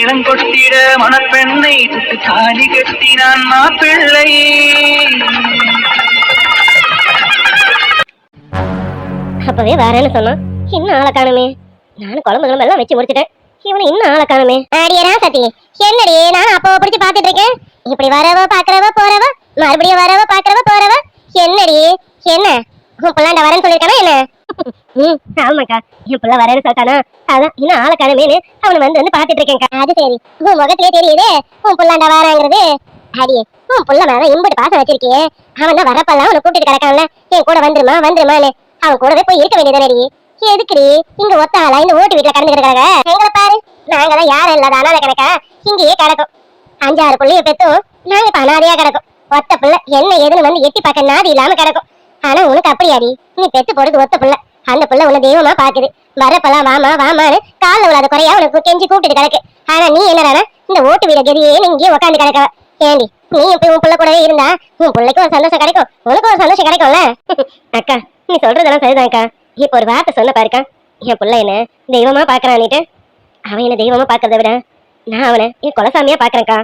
இளங்கொட்டிட மணப்பெண்ணை சுட்டு தாலி கட்டினான் மாப்பிள்ளை. அப்பவே வேறன்னு சொன்னான். இன்னும் ஆளை காணுமே. நானும் குழம்பு எல்லாம் வச்சு முடிச்சிட்டேன். இவனை இன்னும் ஆளை காணுமே. அடியரா சத்தி, என்னடி நான் அப்போ பிடிச்சி பாத்துட்டு இருக்கேன். இப்படி வரவ பாக்குறவ போறவ, மறுபடியும் வரவ பாக்குறவ போறவ. என்னடி என்ன உன் பிள்ளாண்ட வரேன்னு சொல்லிருக்கானா என்ன? ஆமாக்கா, என் பிள்ளை வரேன்னு சொல்லிட்டானா. அதான் இன்னும் ஆளை காணுமேனு அவனை வந்து பாத்துட்டு இருக்கேன்க்கா. அது சரி, உன் முகத்திலே தெரியுது உன் பிள்ளாண்ட வராங்கிறது. அடியே, உன் புள்ள மேல இம்புட்டு பாசம் வச்சிருக்கியே. அவன் தான் வரப்பெல்லாம் அவனை கூட்டிட்டு கிடக்கான்ல. என் கூட வந்துருமா வந்துருமான்னு அவன் கூடவே போய் இருக்க வேண்டியதானடி. எதுக்குடி இங்க ஒத்த ஆளா இந்த ஓட்டு வீட்டுல கடந்து கிடக்காங்க? எங்களை பாரு, நாங்கதான் யாரும் இல்லாத அனாதை கணக்கா இங்கேயே கிடக்கும். 5-6 பிள்ளைய பெத்தும் நாங்க இப்ப அனாதையா கிடக்கும். ஒத்த பிள்ளை என்ன ஏதுன்னு வந்து எட்டி பார்க்க நாதி இல்லாம கிடக்கும். ஆனா உனக்கு அப்படியாடி, நீ பெத்து போடுறது ஒத்த பிள்ளை. அந்த பிள்ளை உன்னை தெய்வமா பாக்குது. வரப்பெல்லாம் வாமா வாமான்னு காலில் உள்ளாத குறையா உனக்கு கெஞ்சி கூப்பிட்டு கிடக்கு. ஆனா நீ என்னடானா இந்த ஓட்டு வீட கதியே இங்கேயே உட்காந்து கிடக்க. ஏண்டி நீ இப்ப உன் பிள்ளை கூடவே இருந்தா உன் பிள்ளைக்கு ஒரு சந்தோஷம் கிடைக்கும், உனக்கு ஒரு சந்தோஷம் கிடைக்கும்ல. அக்கா, நீ சொல்றதெல்லாம் சரிதான்க்கா. இப்ப ஒரு வார்த்தை சொன்ன பாருக்கா, என் பிள்ளை என்ன தெய்வமா பாக்குறான்னுட்டு. அவன் என்ன தெய்வமா பாக்குறத விட நான் அவனை என் குலசாமியா பாக்குறேன்க்கா.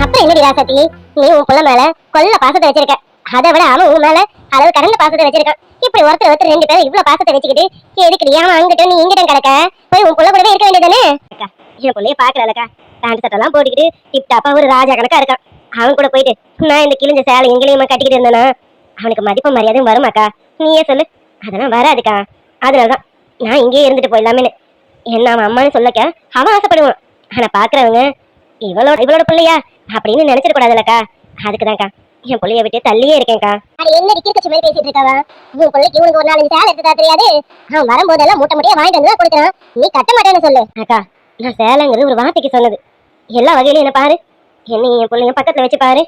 அப்புறம் என்னடி ராசத்தி, நீ உன் பிள்ளை மேல கொல்ல பாசத்தை வச்சிருக்க. அதை விட அவன் உன் மேல அளவு கடந்த பாசத்தை வச்சிருக்கான். இப்படி ஒருத்தர் 2 பேரும் இவ்வளவு பாசத்தை வச்சுக்கிட்டு எதுக்கு அவன் அங்கிட்ட நீ இங்கிட்ட கிடக்க? போய் உன் பிள்ளை கூடவே இருக்க வேண்டியதானே? அக்கா, என் பிள்ளைய பாக்குறலக்கா, பேண்ட் சட்டை எல்லாம் போட்டுக்கிட்டு டிப்டாப்பா ஒரு ராஜா கணக்கா இருக்கான். அவன் கூட போயிட்டு நான் இந்த கிழிஞ்ச சேலை எங்கேயுமா கட்டிக்கிட்டு இருந்தேனா அவனுக்கு மதிப்பு மரியாதையும் வருமாக்கா? நீயே சொல்லு. அதெல்லாம் வராதுக்கா. அதனாலதான் நான் இங்கேயே இருந்துட்டு போயிடலாமேன்னு. என்ன அவன் அம்மான்னு சொல்லக்க அவன் ஆசைப்படுவான். ஆனா பாக்குறவங்க இவளோட பிள்ளையா அப்படின்னு நினைச்சிட கூடாதுல்லக்கா. அதுக்குதான்க்கா என் பிள்ளைய விட்டு தள்ளியே இருக்கேன்க்கா. அது என்ன கிறுக்கச்சு மாதிரி பேசிட்டு இருக்காவா? உன் பிள்ளைக்கு உனக்கு ஒரு 4 சேலை எடுத்துதா தெரியாது? அவன் வரும்போதெல்லாம் மூட்டை மூட்டையா வாங்கிட்டு வந்து கொடுக்குறான். நீ கட்ட மாட்டேன்னு சொல்லு. அக்கா, நான் சேலைங்கிறது ஒரு வார்த்தைக்கு சொன்னது. எல்லா வகையிலும் என்ன பாரு, என்ன என் பிள்ளைங்க பக்கத்துல வச்சு பாரு.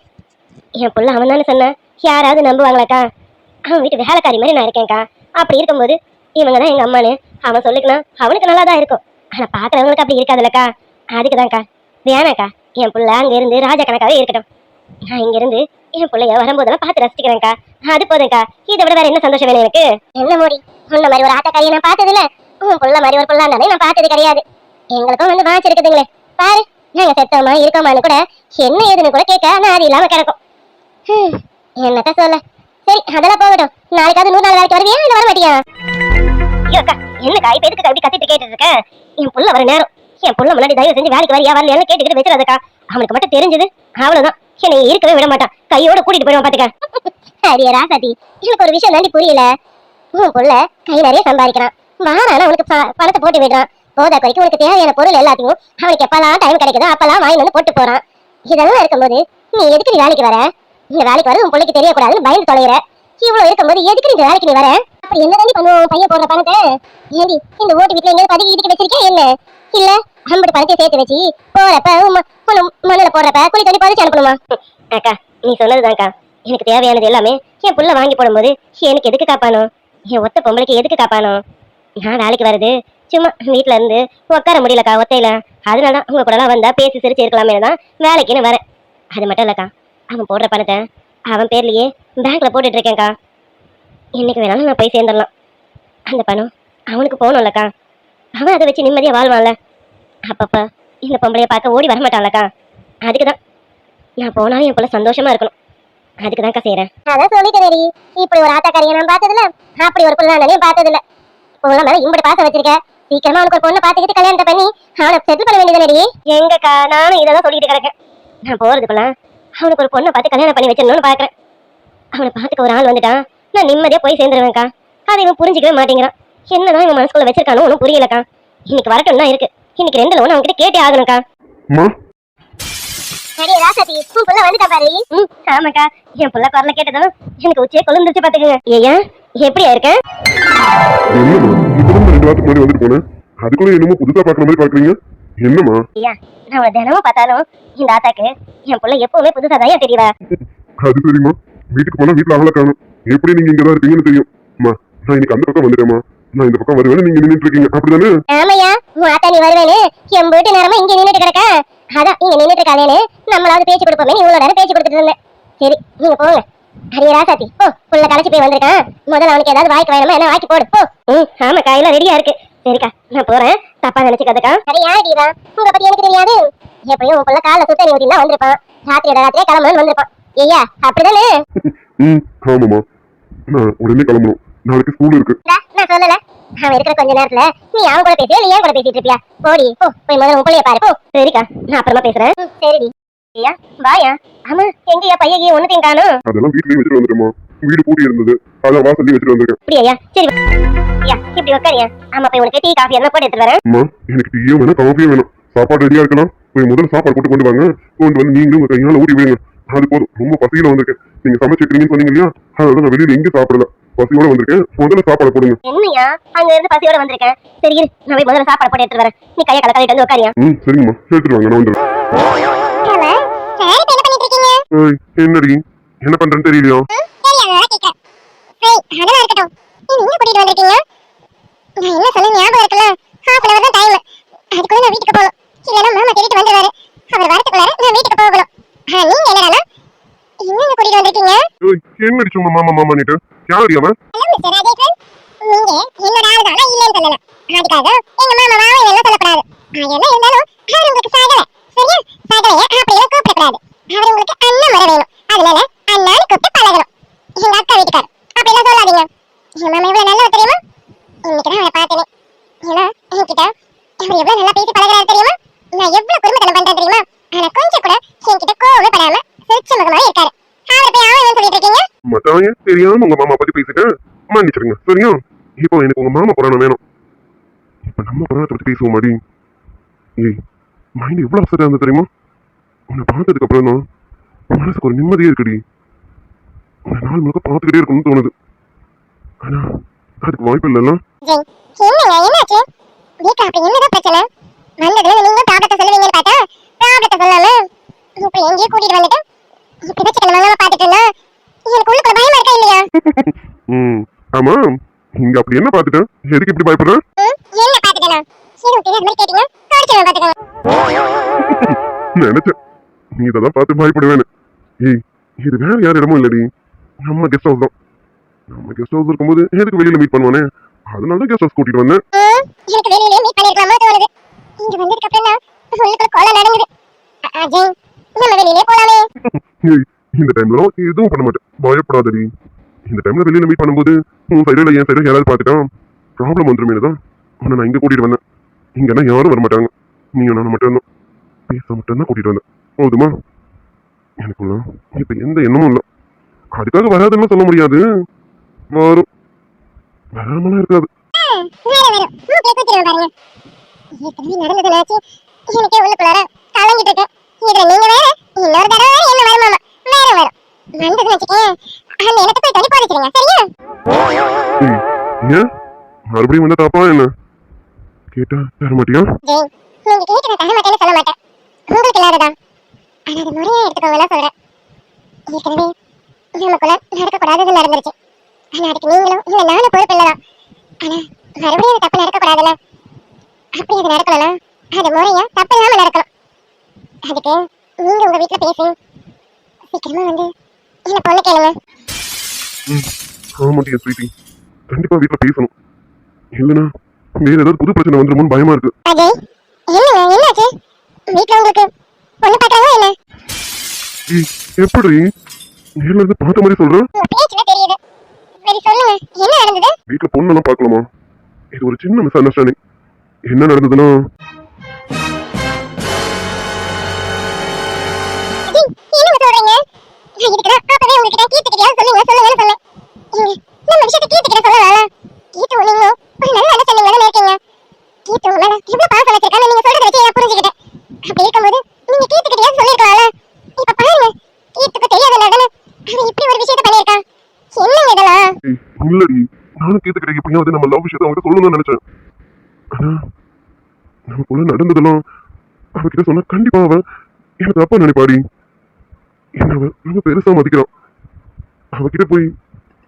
என் பிள்ளை அவன் தானே சொன்ன, யாராவது நம்புவாங்களாக்கா? அவன் வீட்டு வேலைக்காரி மாதிரி நான் இருக்கேன்க்கா. அப்படி இருக்கும்போது இவங்க தான் எங்க அம்மானு அவன் சொல்லிக்கணும், அவனுக்கு நல்லா தான் இருக்கும். ஆனா பாக்குறவங்களுக்கு அப்படி இருக்காதுல்லக்கா. அதுக்குதான்க்கா வேணாக்கா, என் பிள்ளை அங்க இருந்து ராஜா கணக்காவே இருக்கட்டும். நான் இங்க இருந்து என் பிள்ளைய வரும்போதெல்லாம் பார்த்து ரசிக்கிறேன்க்கா. அது போதும்க்கா. இதை விட வேற என்ன சந்தோஷம் வேணும் எனக்கு? என்ன மோடி, உன்ன மாதிரி ஒரு ஆட்டக்காரியை நான் பார்த்தது இல்ல. உன் புள்ள மாதிரி ஒரு புள்ளாண்டானே நான் பார்த்தது கிடையாது. எங்களுக்கும் வந்து வாட்சி இருக்குதுங்களே பாரு. நாங்க செத்தோமா இருக்கோமான்னு கூட என்ன ஏதுன்னு கூட கேட்க நான் அது இல்லாம கிடக்கும். என்னக்கா சொல்ல. சரி, அதெல்லாம் போகட்டும். நாளைக்காவது 100 நாள் வேலைக்கு வருவியா இல்ல வர மாட்டியா? ஐயோக்கா, என்னக்கா இப்ப எதுக்கு அப்படி கத்திட்டு கேட்டுட்டு இருக்க? என் புள்ள வர நேரம். என் புள்ள முன்னாடி தயவு செஞ்சு வேலைக்கு வரியா வரலையான்னு கேட்டுக்கிட்டு வச்சிடாதக்கா. அவனுக்கு மட்டும் தெரிஞ்சது அவ்வளவுதான், என்னை இருக்கவே விட மாட்டான். கையோட கூட்டிட்டு போயிடுவான் பாத்துக்க. அடியே ராசாத்தி, எனக்கு ஒரு விஷயம் தாண்டி புரியல. உன் புள்ள கை நிறைய சம்பாதிக்கிறான். வாரானா உனக்கு பணத்தை போட்டு விடுறான். போதா குறைக்கு உனக்கு தேவையான பொருள் எல்லாத்தையும் அவனுக்கு எப்பெல்லாம் டைம் கிடைக்குதோ அப்பெல்லாம் வாங்கி வந்து போட்டு போறான். இதெல்லாம் இருக்கும்போது நீ எதுக்கு நீ வேலைக்கு வர? இந்த வேலைக்கு வர உன் பிள்ளைக்கு தெரியக்கூடாதுன்னு பயந்து தொலைகிற. இவ்வளவு இருக்கும்போது எதுக்கு நீ வேலைக்கு நீ வர? அப்படி என்ன தாண்டி பண்ணுவோம் பையன் போடுற பணத்தை? ஏண்டி இந்த ஓட்டு வீட்டுல எங்கேயாவது பதுக்கி இடிக்க வச்சிருக்கேன் என்ன? இல்ல அம்பட்டு பணத்தை சேர்த்து வச்சு போறப்ப மண்ணுல போடுறப்ப குழி தண்ணி பதிச்சு அனுப்பணுமா? அக்கா, நீ சொன்னதுதான்க்கா. எனக்கு தேவையானது எல்லாமே என் புள்ள வாங்கி போடும்போது எனக்கு எதுக்கு காப்பானோ? என் ஒத்த பொம்பளைக்கு எதுக்கு காப்பானோ? நான் வேலைக்கு வருது சும்மா வீட்டுல இருந்து உட்கார முடியலக்கா ஒத்தையில. அதனாலதான் உங்க கூட எல்லாம் வந்தா பேசி சிரிச்சு இருக்கலாமே தான் வேலைக்குன்னு வரேன். அது மட்டும் இல்லக்கா, அவன் போடுற பணத்தை அவன் பேர்லயே பேங்க்ல போட்டுட்டு இருக்கேன்க்கா. இன்னைக்கு வேணாலும் நான் போய் சேர்ந்துடலாம். அந்த பணம் அவனுக்கு போகணும்லக்கா. அவன் அதை வச்சு நிம்மதியா வாழ்வான்ல. அப்பப்ப இந்த பொம்பளைய பார்க்க ஓடி வரமாட்டான்லக்கா. அதுக்குதான் நான் போனாலும் என் போல சந்தோஷமா இருக்கணும். அதுக்குதான்க்கா செய்யறேன். அதான் சொல்லிட்டேன், இப்படி ஒரு ஆத்தாக்காரியை நான் பார்த்ததில்ல, அப்படி ஒரு புள்ளாண்டையும் பார்த்ததில்ல. உள்ள மேல இம்படி பாசம் வச்சிருக்க. சீக்கிரமா அவனுக்கு ஒரு பொண்ணை பார்த்துக்கிட்டு கல்யாணத்தை பண்ணி அவனை செட்டில் பண்ண வேண்டியதானடி? எங்கக்கா, நானும் இதெல்லாம் சொல்லிட்டு கிடக்கேன். நான் போறதுக்குள்ள அவனுக்கு ஒரு பொண்ணை பார்த்து கல்யாணம் பண்ணி வச்சிடணும்னு பாக்குறேன். அவனை பார்த்துக்க ஒரு ஆள் வந்துட்டான், நான் நிம்மதியா போய் சேர்ந்துருவேன்க்கா. அதை இவன் புரிஞ்சிக்கவே மாட்டேங்கிறான். என்னதான் இவன் மனசுக்குள்ள வச்சிருக்கானோ ஒன்னும் புரியலக்கா. இன்னைக்கு வரட்டும் தான் இருக்கு. இன்னைக்கு 2 லோன் அவன்கிட்ட கேட்டே ஆகணும்க்கா. சரி ராசாத்தி, உன் புள்ள வந்துட்டா பாரு. ஆமாக்கா, என் புள்ள குரல கேட்டதும் எனக்கு உச்சியே கொழுந்துச்சு பாத்துக்கங்க. ஏயா எப்படியா இருக்க? அதுக்குள்ள என்னமோ புதுசா பாக்குற மாதிரி பாக்குறீங்க. என்னமா? ஐயா, நான் தினமும் பார்த்தாலும் இந்த ஆத்தாக்கு என் புள்ள எப்பவுமே புதுசா தான் தெரியவா. அது சரிம்மா, வீட்டுக்கு போனா வீட்டுல அவளை காணும். எப்படி நீங்க இங்கதான் இருப்பீங்கன்னு தெரியும். நான் இன்னைக்கு அந்த பக்கம் வந்துட்டேமா, நான் இந்த பக்கம் வருவேன்னு நீங்க நின்னுட்டு இருக்கீங்க, அப்படிதானே? ஆமையா, உன் ஆத்தா நீ வருவேன்னு என் வீட்டு நேரமா இங்க நின்னுட்டு கிடக்க. அதான் இங்க நின்னுட்டு இருக்காளேன்னு நம்மளாவது பேச்சு கொடுப்போமே, இவ்வளவு நேரம் பேச்சு கொடுத்துட்டு இருந்தேன். சரி, நீங்க போங்க. அரிய ராசாத்தி, போ. புள்ள களைச்சு போய் வந்திருக்கான். முதல்ல அவனுக்கு ஏதாவது வாய்க்கு வேணுமா என்ன வாய்க்கு போடு போ. ஆமாக்கா, எல்லாம் ரெடியா இருக்கு. சரிக்கா நான் போறேன், தப்பா நினைச்சுக்காதக்கா. அது யார் தீபா, உங்க பத்தி எனக்கு தெரியாது. எப்படியும் உன் புள்ள காலைல சுத்த நீ ஊத்தினா வந்திருப்பான், ராத்திரியே கிளம்புன்னு வந்திருப்பான். ஐயா அப்படிதானே? ஆமாமா, நான் உடனே கிளம்பணும், நாளைக்கு ஸ்கூல் இருக்கு. நான் சொல்லல, அவன் இருக்கிற கொஞ்ச நேரத்துல நீ அவன் கூட பேசியா இல்ல ஏன் கூட பேசிட்டு இருப்பியா? போடி போ, போய் முதல்ல உன் பிள்ளைய பாரு போ. சரிக்கா நான் அப்புறமா பேசுறேன். சரிடி. ஐயா வாயா. ஆமா எங்கயா பையகி ஒண்ணுத்தையும் காணும்? அதெல்லாம் வீட்லயே வச்சுட்டு வந்துட்டேமா, வீடு பூட்டி இருந்தது, அதான் வாசல்ல வச்சுட்டு வந்திருக்கேன். அப்படியா? சரி ஐயா இப்படி உட்காரியா. ஆமா போய் உனக்கு டீ காஃபி என்ன போட்டு எடுத்துட்டு வரேன். அம்மா எனக்கு டீயும் வேணும் காஃபியும் வேணும், சாப்பாடு ரெடியா இருக்கலாம். போய் முதல்ல சாப்பாடு போட்டு கொண்டு வாங்க, கொண்டு வந்து நீங்களும் உங்க கையால ஊட்டி விடுங்க. அது போதும், ரொம்ப பசியில வந்திருக்கேன். நீங்க சமைச்சிருக்கீங்கன்னு சொன்னீங்க இல்லையா, அதனால நான் வெளியில எங்க சாப்பிடல, பசியோட வந்திருக்கேன். முதல்ல சாப்பாடு போடுங்க. என்னையா அங்க இருந்து பசியோட வந்திருக்கேன்? சரி இரு, நான் போய் முதல்ல சாப்பாடு போட்டு எடுத்துட்டு வரேன். நீ கையை கலக்காலிட்டு வந்து உட்காரியா. சரிங்கம்மா, எடுத்துட்டு வாங்க, நான் வந்துடுறேன். என்னடி என்ன பண்றேன்னு தெரியலையா? என்னடி சும்மா மாமா மாமான்னுட்டு, யாரு அவன்? மத்தாங்க தெரியாம உங்க மாமா பத்தி பேசிட்டேன், மன்னிச்சிருங்க. சரியா? இப்போ எனக்கு உங்க மாமா புராணம் வேணும். இப்ப நம்ம புராணத்தை பத்தி பேசுவோம் மாடி. ஏய் மைண்ட் எவ்வளவு அப்செட்டா இருந்தது தெரியுமா? உன்னை பார்த்ததுக்கு அப்புறம் தான் மனசுக்கு ஒரு நிம்மதியே இருக்குடி. உன்னை நாள் முழுக்க பார்த்துக்கிட்டே இருக்கணும்னு தோணுது, ஆனா அதுக்கு வாய்ப்பு இல்லைல்ல. ஆமா இங்க அப்படி என்ன பாத்துட்டேன், எதுக்கு இப்படி பயப்படுற? நினைச்சேன் நீ இதான் பார்த்து பயப்படுவேன்னு. ஏய் இது வேற யார் இடமும் இல்லடி, நம்ம கெஸ்ட் ஹவுஸ் தான். நம்ம கெஸ்ட் ஹவுஸ் இருக்கும்போது எதுக்கு வெளியில மீட் பண்ணுவானே, அதனாலதான் கெஸ்ட் ஹவுஸ் கூட்டிட்டு வந்தேன். இந்த டைம்ல எதுவும் பண்ண மாட்டேன், பயப்படாதடி. இந்த டைம்ல வெளியில மீட் பண்ணும்போது உன் சைடுல என் சைடுல யாராவது பார்த்துட்டான் ப்ராப்ளம் வந்துருமே தான் உன்னை நான் இங்க கூட்டிட்டு வந்தேன். இங்கன்னா யாரும் வர மாட்டாங்க, நீங்க நானும் மட்டும் தான் பேச மட்டும் தான் கூட்டிட்டு வந்தேன். போதுமா? எனக்குள்ள இப்ப எந்த எண்ணமும் இல்லை, அதுக்காக வராதுன்னு சொல்ல முடியாது, வரும், வராமலாம் இருக்காது. ஏன் மறுபடியும் வந்து தாப்பா என்ன கேட்டா தர மாட்டியா? ஆமாட்டியா ஸ்வீட்டி, கண்டிப்பா வீட்டுல பேசணும், இல்லைன்னா வேற ஏதாவது புது பிரச்சனை வந்துருமோன்னு பயமா இருக்கு. எப்படி நேர்ல இருந்து பார்த்த மாதிரி சொல்றேன்? வீட்டுல பொண்ணெல்லாம் பார்க்கலாமா? இது ஒரு சின்ன மிஸ் அண்டர்ஸ்டாண்டிங். என்ன நடந்ததுன்னா இல்லடி, நானும் கேட்டுக்கிட்டே எப்படியாவது நம்ம லவ் விஷயத்தை அவங்ககிட்ட சொல்லணும்னு நினைச்சேன். ஆனா நமக்குள்ள நடந்ததெல்லாம் அவகிட்ட சொன்னா கண்டிப்பா அவன் எனக்கு தப்பா நினைப்பாடி. என்ன அவன் ரொம்ப பெருசா மதிக்கிறான். அவகிட்ட போய்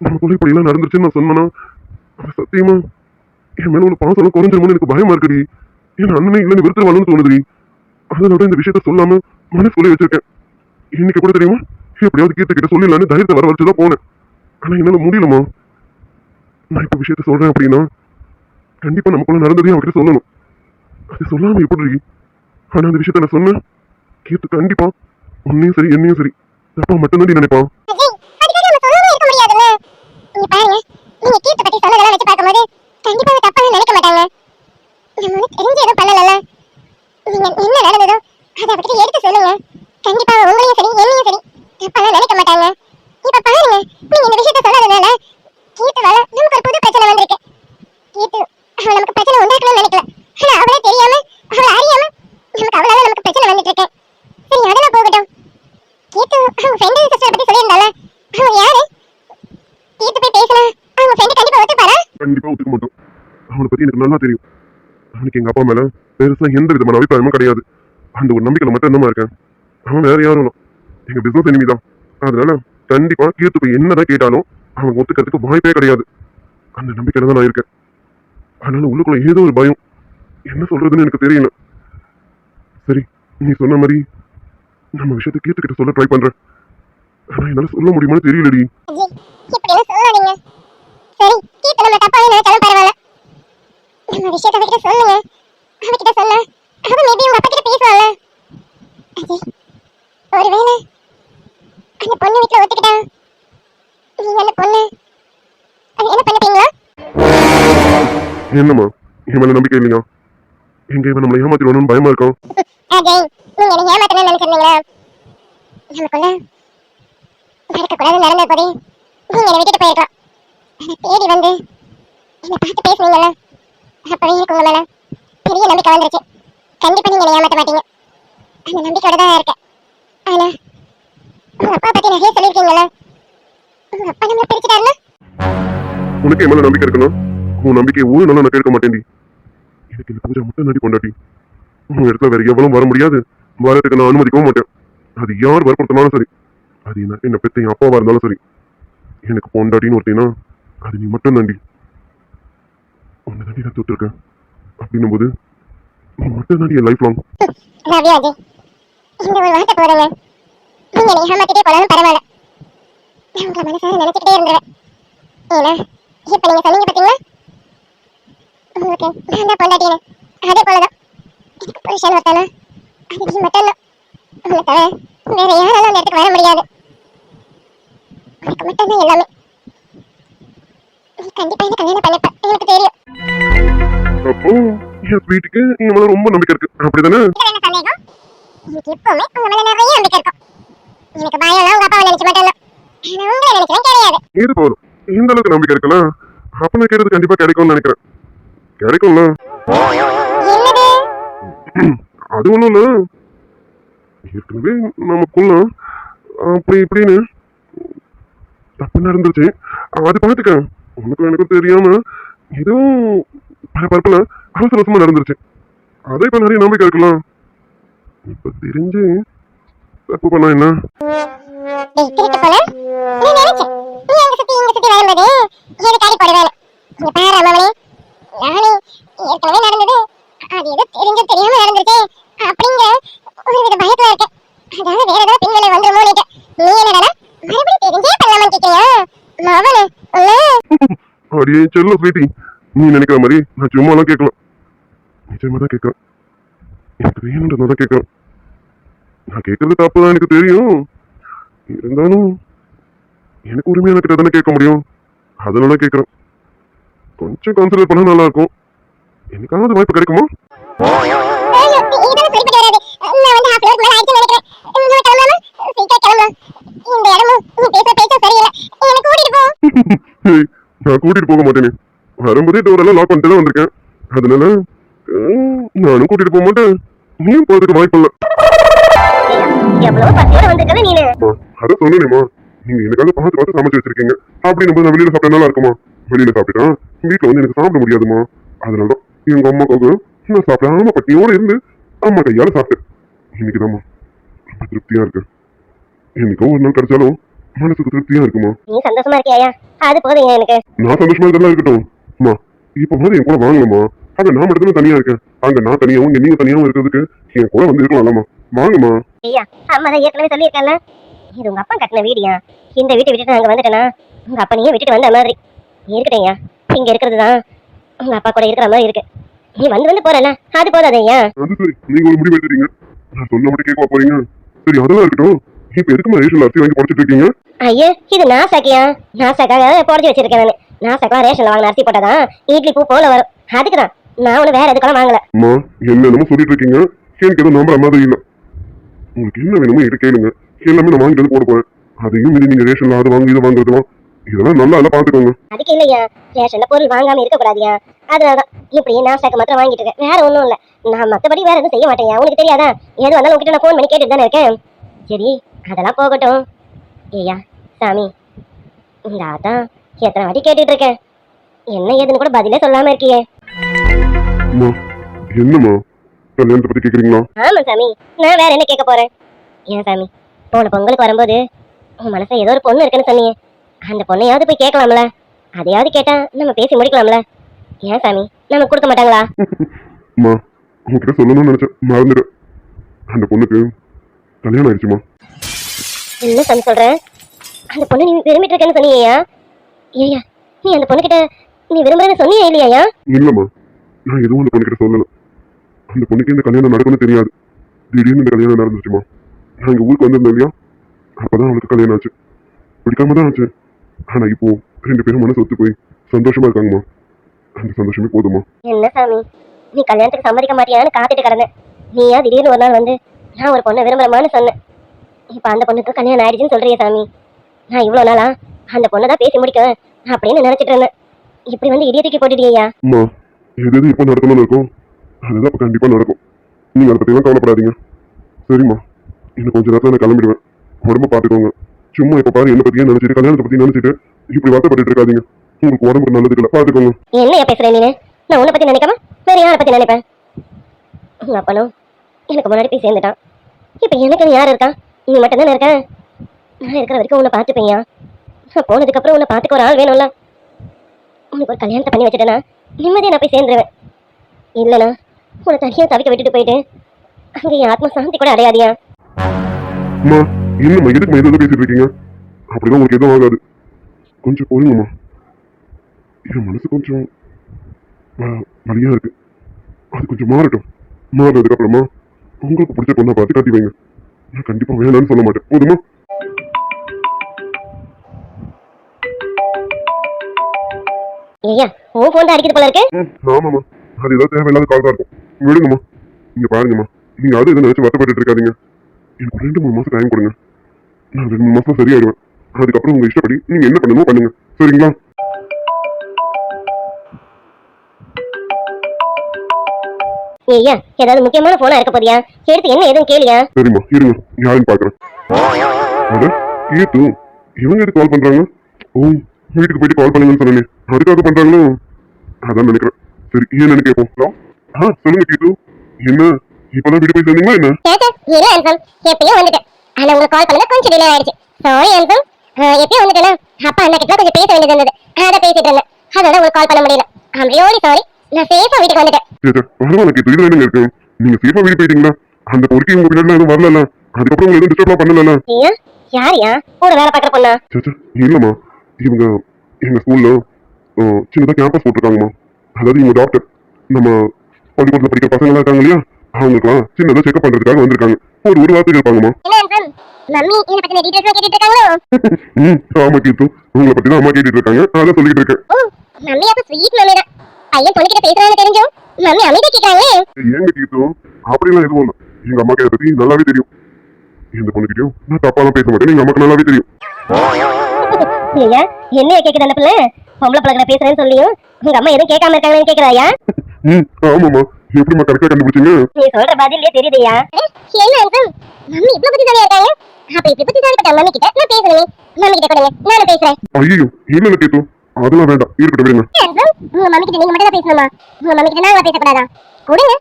நமக்குள்ள இப்படி எல்லாம் நடந்துருச்சுன்னு நான் சொன்னா அவன் சத்தியமா என் மேல உள்ள பாசம் எல்லாம் குறைஞ்சிருமோன்னு எனக்கு பயமா இருக்குடி. என் அண்ணனே இல்லைன்னு வெறுத்துருவாங்கன்னு தோணுதுடி. அதனால இந்த விஷயத்த சொல்லாம மனசுக்குள்ளே வச்சிருக்கேன். இன்னைக்கு கூட தெரியுமா எப்படியாவது கீர்த்திக்கிட்ட சொல்லிடலான்னு தைரியத்தை வர வச்சுதான் போனேன். ஆனா என்னால முடியலமா. நான் இப்ப விஷயத்த சொல்றேன் அப்படின்னா கண்டிப்பா நமக்குள்ள நடந்ததையும் அவகிட்ட சொல்லணும். அது சொல்லாம எப்படி? ஆனா அந்த விஷயத்த நான் சொன்னேன், கீர்த்து கண்டிப்பா உன்னையும் சரி என்னையும் சரி தப்பா மட்டும்தான் நினைப்பான். அதுக்காக நம்ம சொல்லாம இருக்க முடியாதுல்ல. நீங்க பாருங்க, நீங்க கீர்த்தி பத்தி சொன்னதெல்லாம் வச்சு பார்க்கும்போது கண்டிப்பா அவ தப்பா நினைக்க மாட்டாங்க. நம்ம ஒண்ணு தெரிஞ்சு எதுவும் பண்ணலல்ல. நீங்க என்ன நடந்ததோ அதை அவகிட்ட எடுத்து சொல்லுங்க. கண்டிப்பா அவ உங்களையும் சரி என்னையும் சரி தப்பா நினைக்க மாட்டாங்க. இப்ப பாருங்க, நீங்க இந்த விஷயத்த சொல்லாதனால கீர்த்தினால நமக்கு ஒரு புது பிரச்சனை வந்திருக்கு. கீர்த்தி அவ நமக்கு பிரச்சனை உண்டாக்கணும்னு நினைக்கல. ஆனா அவளே தெரியாம அவளை அறியாம நமக்கு அவளால நமக்கு பிரச்சனை வந்துட்டு இருக்கு. சரி அதெல்லாம் போகட்டும். கீர்த்தி அவங்க ஃப்ரெண்ட் சிஸ்டர் பத்தி சொல்லியிருந்தால, அவங்க யாரு? கீர்த்தி போய் பேசினா அவங்க ஃப்ரெண்ட் கண்டிப்பா ஒத்துப்பாரா? கண்டிப்பா ஒத்துக்க மாட்டோம். அவனை பத்தி எனக்கு நல்லா தெரியும். அவனுக்கு எங்க அப்பா மேல பெருசா எந்த விதமான அபிப்பிராயமும் கிடையாது. அந்த ஒரு நம்பிக்கையில மட்டும் என்னமா இருக்கேன். அவன் வேற யாரும் இல்லை, எங்க பிசினஸ் எனிமி தான். அதனால கண்டிப்பா கீர்த்து போய் என்னதான் கேட்டாலும் அவன் ஒத்துக்கிறதுக்கு வாய்ப்பே கிடையாது. அந்த நம்பிக்கையில தான் நான் இருக்கேன். அதனால உள்ளுக்குள்ள ஏதோ ஒரு பயம், என்ன சொல்றதுன்னு எனக்கு தெரியல. சரி, நீ சொன்ன மாதிரி நம்ம விஷயத்தை கீர்த்து கிட்ட சொல்ல ட்ரை பண்றேன். ஆனா என்னால சொல்ல முடியுமான்னு தெரியலடி. இப்படி சொல்லாதீங்க. சரி, கீர்த்தி நம்ம தப்பாவே நினைச்சாலும் பரவாயில்ல. நம்ம விஷயத்தை அவகிட்ட சொல்லுங்க. அவகிட்ட சொன்னா அவ மேபி உங்க அப்பா கிட்ட பேசுவாள்ல. ஒருவேளை அந்த பொண்ணு வீட்டுல ஒத்துக்கிட்டா நீங்க அந்த பொண்ணு அது என்ன பண்ணுவீங்களா? என்னம்மா என் மேல நம்பிக்கை இல்லையா? எங்க இவன் நம்மளை ஏமாத்திடுவானு பயமா இருக்கும். அஜய், நீங்க என்ன ஏமாத்தணும்னு நினைச்சிருந்தீங்களா? நமக்குள்ள நடக்கக்கூடாது நடந்த போதே நீங்க என்னை விட்டுட்டு போயிருக்கலாம். அதை தேடி வந்து என்னை பார்த்து பேசுனீங்கல்ல, அப்பவே எனக்கு உங்க மேல பெரிய நம்பிக்கை வந்துருச்சு. கண்டிப்பா நீங்க என்னை ஏமாத்த மாட்டீங்க. அந்த நம்பிக்கையோட தான் இருக்கேன். ஆனா உங்க அப்பா பத்தி நிறைய சொல்லியிருக்கீங்கல்ல, உங்க அப்பா நம்மளை பிரிச்சுட்டாருன்னா? உனக்கு என் மேல நம்பிக்கை இருக்கணும். உன் நம்பிக்கையை ஒரு நாளும் நான் கேட்க மாட்டேன்டி. எனக்கு இந்த பூஜை மட்டும் நடி கொண்டாடி. உன் இடத்துல வேற எவ்வளவு வர முடியாது, வரதுக்கு நான் அனுமதிக்கவும் மாட்டேன். அது யார் வற்புறுத்தினாலும் சரி, அது என்ன பெத்த என் அப்பாவா இருந்தாலும் சரி, எனக்கு பொண்டாட்டின்னு ஒருத்தீங்கன்னா அது நீ மட்டும் தாண்டி. உன்னை தாண்டி நான் தொட்டிருக்கேன் அப்படின்னும் போது நீ மட்டும் தாண்டி என் லைஃப் லாங். ரவி அஜய், இந்த ஒரு வார்த்தை போடுங்க. நீங்க என்னை ஏமாத்திட்டே போனாலும் பரவாயில்ல, நான் உங்களை மனசார நினைச்சுக்கிட்டே இருந்துருவேன். ஏன்னா இப்ப நீங்க சொன்னீங்க பாத்தீங்களா, உங்களுக்கு நான் தான் பொண்டாட்டின்னு. அதே போலதான் எனக்கு புருஷன் ஒருத்தானா அது நீ மட்டும் தான். உங்களை தவிர வேற யாராலும் அந்த இடத்துக்கு வர முடியாது. உனக்கு மட்டும் தான் எல்லாமே. நீ கண்டிப்பா என்ன கல்யாணம் பண்ணிப்ப, எனக்கு தெரியும். அப்போ என் வீட்டுக்கு என் மேல ரொம்ப நம்பிக்கை இருக்கு, அப்படிதானே? இதுல என்ன சந்தேகம்? எனக்கு எப்பவுமே உங்க மேல நிறைய நம்பிக்கை இருக்கும். எனக்கு பயம்லாம் உங்க அப்பாவை நினைச்சு மட்டும் தான். ஆனா உங்களை நினைக்கிறேன் கிடையாது. இது போதும். இந்த அளவுக்கு நம்பிக்கை இருக்குல்ல, அப்ப நான் கேட்டது கண்டிப்பா கிடைக்கும்னு நினைக்கிறேன். கிடைக்கும்ல? என்னது? அது ஒண்ணும் இல்ல, ஏற்கனவே நமக்குள்ள அப்படி இப்படின்னு தப்பு நடந்துருச்சு. அது பார்த்துக்க, உனக்கும் எனக்கும் தெரியாம இதுவும் பரபரப்புல அவசர அவசரமா நடந்துருச்சு. அதே இப்ப நிறைய நம்பிக்கை இருக்கலாம். இப்ப தெரிஞ்சு தப்பு பண்ணா என்ன? டேய் திருட்டு போல, நான் நினைச்சேன் நீ அங்க சுத்தி இங்க சுத்தி வரும்போது எனக்கு அடி போடுவேன். இங்க பாரு அம்மாவனே, நானே ஏற்கனவே நடந்தது அது ஏதோ தெரிஞ்சு தெரியாம நடந்துருச்சு அப்படிங்கிற ஒரு வித பயத்துல இருக்கேன். அதாவது வேற ஏதாவது பின்களை வந்துருமோன்னு. நீ என்னடா மறுபடியும் தெரிஞ்சே பண்ணலாமான்னு கேட்கிறியா? மாவனே உள்ள அடியே செல்ல ஸ்வீட்டி, நீ நினைக்கிற மாதிரி நான் சும்மாலாம் கேட்கல, நிச்சயமா தான் கேட்கறேன். எனக்கு வேணுன்றதான் கேட்கறேன். நான் கேட்கறது தப்பு தான் எனக்கு தெரியும். இருந்தாலும் எனக்கு உரிமையான கிட்ட தானே கேட்க முடியும். அதனால கேட்கறேன். கொஞ்சம் கன்சிடர் பண்ணா நல்லா இருக்கும். எனக்காவது வாய்ப்பு கிடைக்குமா? இதெல்லாம் சரிப்பட்டு வராது. நான் வந்து ஹாஃப் மேல ஆயிடுச்சு நினைக்கிறேன். இன்னும் கிளம்பலாமா? சீக்கிரம் கிளம்பலாம். இந்த இடமும் நீ பேசுற பேச்சும் சரியில்லை. என்னை கூட்டிட்டு போ. ஏய், நான் கூட்டிட்டு போக மாட்டேனே. வரும்போதே டோர் எல்லாம் லாக் பண்ணிட்டு தான் வந்திருக்கேன். அதனால நானும் கூட்டிட்டு போக மாட்டேன். நீயும் போறதுக்கு வாய்ப்பு இல்லை. எவ்வளவு பசியோட வந்திருக்கவே நீனு. அதான் சொன்னேமா, நீங்க எனக்காக பார்த்து பார்த்து சமைச்சு வச்சிருக்கீங்க. அப்படின்னு நான் வெளியில சாப்பிட்டா நல்லா இருக்குமா? வெளியில சாப்பிட்டா வீட்டுல வந்து எனக்கு சாப்பிட முடியாதுமா. அதனாலதான் எங்க அம்மாக்காக நான் சாப்பிடாம பட்டியோட இருந்து அம்மா கையால சாப்பிட்டேன். இன்னைக்குதாம்மா ரொம்ப திருப்தியா இருக்கு. என்னைக்கும் ஒரு நாள் கிடைச்சாலும் மனசுக்கு திருப்தியா இருக்குமா. நீ சந்தோஷமா இருக்கியா? அது போதும் எனக்கு. நான் சந்தோஷமா இதெல்லாம் இருக்கட்டும். அம்மா இப்ப மாதிரி என் கூட வாங்கலாமா? அங்க நான் மட்டும் தனியா இருக்கேன். அங்க நான் தனியாவும் நீங்க தனியாவும் இருக்கிறதுக்கு என் கூட வந்து இருக்கலாம்மா. வாங்கம்மா. ஐயா, அம்மா தான் ஏற்கனவே சொல்லியிருக்கல, இது உங்க அப்பா கட்டின வீடியா. இந்த வீட்டை விட்டுட்டு அங்க வந்துட்டேனா உங்க அப்பனையே விட்டுட்டு வந்த மாதிரி இருக்கட்டையா. இங்க இருக்கிறது தான் உங்க அப்பா கூட இருக்கிற மாதிரி இருக்கு. நீ வந்து போறல அது போதாதையா? அது சரி, நீங்க ஒரு முடிவு எடுத்துறீங்க. நான் சொல்ல மட்டும் கேட்க போறீங்க. சரி, அதெல்லாம் இருக்கட்டும். இப்ப எதுக்குமா ரேஷன்ல அரிசி வாங்கி படிச்சிட்டு இருக்கீங்க? ஐயோ, இது நாசாக்கியா? நாசாக்காக போடுச்சு வச்சிருக்கேன் நானு. நாசாக்கா ரேஷன்ல வாங்கின அரிசி போட்டாதான் இட்லி பூ போல வரும். அதுக்குதான் நான் ஒண்ணு வேற எதுக்கெல்லாம் வாங்கல. அம்மா, என்னென்னமோ சொல்லிட்டு இருக்கீங்க. எனக்கு எதுவும் நம்புற மாதிரி இல்ல. உங்களுக்கு என்ன வேணுமோ என்கிட்ட கேளுங்க. எல்லாமே நான் வாங்கிட்டு வந்து போட போறேன். அதையும் மீறி நீங்க ரேஷன்ல அது வாங்கி இதை வாங்குறதுலாம் இதெல்லாம் நல்லா எல்லாம் பாத்துக்கோங்க. அதுக்கு இல்லையா, ரேஷன்ல பொருள் வாங்காம இருக்க கூடாதியா. அதனாலதான் இப்படி நாசாக்கு மாத்திரம் வாங்கிட்டு இருக்கேன். வேற ஒண்ணும் இல்ல. நான் மத்தபடி வேற எதுவும் செய்ய மாட்டேன். உனக்கு தெரியாதா? எது வந்தாலும் உங்ககிட்ட நான் போன் பண்ணி கேட்டுட்டு தானே இருக்கேன். சரி, அதெல்லாம் போகட்டும். ஏய்யா சாமி, இந்த அதான் எத்தனை வாட்டி கேட்டுட்டு இருக்கேன். என்ன ஏதுன்னு கூட பதிலே சொல்லாம இருக்கியே. அம்மா, என்னம்மா கல்யாணத்தை பத்தி கேக்குறீங்களா? ஆமா சாமி, நான் வேற என்ன கேட்க போறேன்? ஏன் சாமி, போன பொங்கலுக்கு வரும்போது உன் மனசுல ஏதோ ஒரு பொண்ணு இருக்குன்னு சொன்னீங்க. அந்த பொண்ணையாவது போய் கேட்கலாம்ல? அதையாவது கேட்டா நம்ம பேசி முடிக்கலாம்ல? ஏன் சாமி, நமக்கு கொடுக்க மாட்டாங்களா? அம்மா, உங்ககிட்ட சொல்லணும்னு நினைச்சேன், மறந்துட்டேன். அந்த பொண்ணுக்கு கல்யாணம் ஆயிடுச்சுமா. என்ன சாமி சொல்ற? அந்த பொண்ணு நீ விரும்பிட்டு இருக்கேன்னு சொன்னீங்கயா? ஏய்யா, நீ அந்த பொண்ணுகிட்ட நீ விரும்புறேன்னு சொன்னியா இல்லையா? இல்லம்மா, நான் எதுவும் அந்த பொண்ணுகிட்ட சொல்லல. அந்த பொண்ணுக்கு இந்த கல்யாணம் நடக்கும்னு தெரியாது. திடீர்னு இந்த கல்யாணம் நடந்துச்சுமா. நான் இங்க ஊருக்கு வந்திருந்தேன் இல்லையா, அப்பதான் அவளுக்கு கல்யாணம் ஆச்சு. பிடிக்காம தான் ஆச்சு. ஆனா இப்போ 2 பேரும் மனசு ஒத்து போய் சந்தோஷமா இருக்காங்கம்மா. அந்த சந்தோஷமே போதுமா. என்ன சாமி, நீ கல்யாணத்துக்கு சம்மதிக்க மாட்டியான்னு காத்துட்டு கிடந்தேன். நீயா திடீர்னு ஒரு நாள் வந்து நான் ஒரு பொண்ணை விரும்புறமான்னு சொன்னேன். இப்ப அந்த பொண்ணுக்கு கல்யாணம் ஆயிடுச்சுன்னு சொல்றியே சாமி. நான் இவ்வளவு நாளா அந்த பொண்ணை தான் பேசி முடிக்க அப்படின்னு நினைச்சிட்டு இருந்தேன். இப்படி வந்து இடிய தூக்கி போட்டுட்டியா? அம்மா, எது எது இப்போ நடக்கணும்னு இருக்கும் அதுதான் இப்போ கண்டிப்பா நடக்கும். நீங்க அதை பத்தி கவலைப்படாதீங்க. சரிம்மா, இன்னும் கொஞ்ச நேரத்துல நான் கிளம்பிடுவேன். உடம்பு பாத்துக்கோங்க. சும்மா இப்ப பாரு என்ன பத்தியே நினைச்சிட்டு கல்யாணத்தை பத்தி நினைச்சிட்டு இப்படி வருத்தப்பட்டு இருக்காதீங்க. உங்களுக்கு உடம்புக்கு நல்லது இல்லை, பாத்துக்கோங்க. என்னையா பேசுற நீ? நான் உன்னை பத்தி நினைக்காம வேற யாரை பத்தி நினைப்பேன்? உங்க அப்பனும் எனக்கு முன்னாடி போய் சேர்ந்துட்டான். இப்ப எனக்கு யார் இருக்கா? நீ மட்டும் தானே இருக்க. நான் இருக்கிற வரைக்கும் உன்னை பார்த்துப்பேயா? நான் போனதுக்கு அப்புறம் உன்னை பார்த்துக்க ஒரு ஆள் வேணும்ல. உனக்கு ஒரு கல்யாணத்தை பண்ணி வச்சுட்டேன்னா நிம்மதியா நான் போய் சேர்ந்துருவேன். இல்லைண்ணா உன்னை தனியா தவிக்க விட்டுட்டு போயிட்டு அங்கே என் ஆத்மா சாந்தி கூட அடையாதியா? அம்மா, என்னம்மா எதுக்கு எதுவும் பேசிட்டு இருக்கீங்க? அப்படிதான் உங்களுக்கு எதுவும் ஆகாது. கொஞ்சம் போருங்கம்மா. என் மனசு கொஞ்சம் வலியா இருக்கு. அது கொஞ்சம் மாறட்டும். மாறினதுக்கு அப்புறமா உங்களுக்கு பிடிச்ச பொண்ணை பார்த்து காட்டி வைங்க. நான் கண்டிப்பா வேணான்னு சொல்ல மாட்டேன். போதுமா? ஐயா, உன் போன் தான் அடிக்குது போல இருக்கு. ஆமாம்மா, அது ஏதாவது தேவையில்லாத கால் தான் இருக்கும். விடுங்கம்மா. இங்க பாருங்கம்மா, நீங்க அது இதை நினைச்சு வருத்தப்பட்டு இருக்காதீங்க. எனக்கு 2-3 மாசம் டைம் கொடுங்க. நான் 2-3 மாசம் சரியாயிடுவேன். அதுக்கப்புறம் உங்க இஷ்டப்படி நீங்க என்ன பண்ணணுமோ பண்ணுங்க. சரிங்களா? ஐயா, ஏதாவது முக்கியமான போனா இருக்க போதியா? எடுத்து என்ன ஏதுன்னு கேளியா? சரிம்மா, இருங்க, யாருன்னு பாக்குறேன். அட கீத்து, இவங்க எதுக்கு கால் பண்றாங்க? ஓ, வீட்டுக்கு போயிட்டு கால் பண்ணுங்கன்னு சொன்னேன். அதுக்காக பண்றாங்களோ? அதான் நினைக்கிறேன். சரி, என்னன்னு கேட்போம். சொல்லுங்க கீத்து, என்ன இப்பதான் வீடு போய் சேர்ந்தீங்களா என்ன? இல்ல அன்சம், எப்பயோ வந்துட்டேன். ஆனா உங்களுக்கு கால் பண்ணது கொஞ்சம் டிலே ஆயிடுச்சு. சாரி அன்சம். எப்பயோ வந்துட்டேனா, அப்பா அண்ணா கிட்ட கொஞ்சம் பேச வேண்டியது இருந்தது. அதை பேசிட்டு இருந்தேன். அதோட உங்களுக்கு கால் பண்ண முடியல. I'm really sorry. நான் சேஃபா வீட்டுக்கு வந்துட்டேன். சரி, பரவாயில்ல கீத்து, இதுல என்னங்க இருக்கு? நீங்க சேஃபா வீடு போயிட்டீங்களா? அந்த பொறுக்கி உங்க பின்னாடி எதுவும் வரல. அதுக்கப்புறம் உங்களை எதுவும் டிஸ்டர்ப்லாம் பண்ணல. ஐயா, யாரியா கூட வேலை பார்க்குற பொண்ணா? சே, இல்லம்மா, இவங்க எங்க ஸ்கூல்ல சின்னதா கேம்பஸ் போட்டிருக்காங்கம்மா. அதாவது இவங்க டாக்டர். நம்ம பள்ளிக்கூடத்துல படிக்கிற பசங்க இருக்காங்க இல்லையா, அவங்களுக்குலாம் சின்னதா செக்அப் பண்றதுக்காக வந்திருக்காங்க. ஒரு வார்த்தை இருப்பாங்கம்மா. என்ன அன்சம், மம்மி என்ன பத்தின டீடைல்ஸ் கேட்டிட்டு இருக்காங்களோ? ஆமா கீத்து, உங்களை பத்தி தான் அம்மா கேட்டுட்டு இருக்காங்க. அதான் சொல்லிட்டு இருக்கேன். மம்மி அப்ப ஸ்வீட் மம்மி தான். பையன் பொண்ணுகிட்ட பேசுறான்னு தெரிஞ்சோம் மம்மி அமைதியா கேக்குறாங்களே. ஏங்க கீத்து, அப்படிலாம் எதுவும் இல்லை. எங்க அம்மாக்கு இதை பத்தி நல்லாவே தெரியும். இந்த பொண்ணுகிட்டயும் நான் தப்பாலாம் பேச மாட்டேன். எங்க அம்மாக்கு நல்லாவே தெரியும். ஐயா, என்னைய கேக்குது அந்த பிள்ளை? பொம்பளை பிள்ளைகளை பேசுறேன்னு சொல்லியும் உங்க அம்மா எதுவும் கேட்காம இருக்காங்கன்னு கேக்குறாயா? ஆமாம்மா, எப்படிமா கரெக்டா கண்டுபிடிச்சீங்க? நீ சொல்ற பதிலே தெரியுதுயா. என்ன அன்சம், மம்மி இவ்ளோ புத்திசாலியா இருக்காங்க. அப்ப இப்படி புத்திசாலிப்பட்ட மம்மி கிட்ட நான் பேசணுமே. மம்மி கிட்ட கொடுங்க, நானும் பேசுறேன். ஐயோ, இல்ல கீத்து, அதெல்லாம் வேண்டாம், இருக்கட்டும் விடுங்க. அன்சம், உங்க மம்மி கிட்ட நீங்க மட்டும் தான் பேசணுமா? உங்க மம்மி கிட்ட நான் பேசக்கூடாதா? கொடுங்க,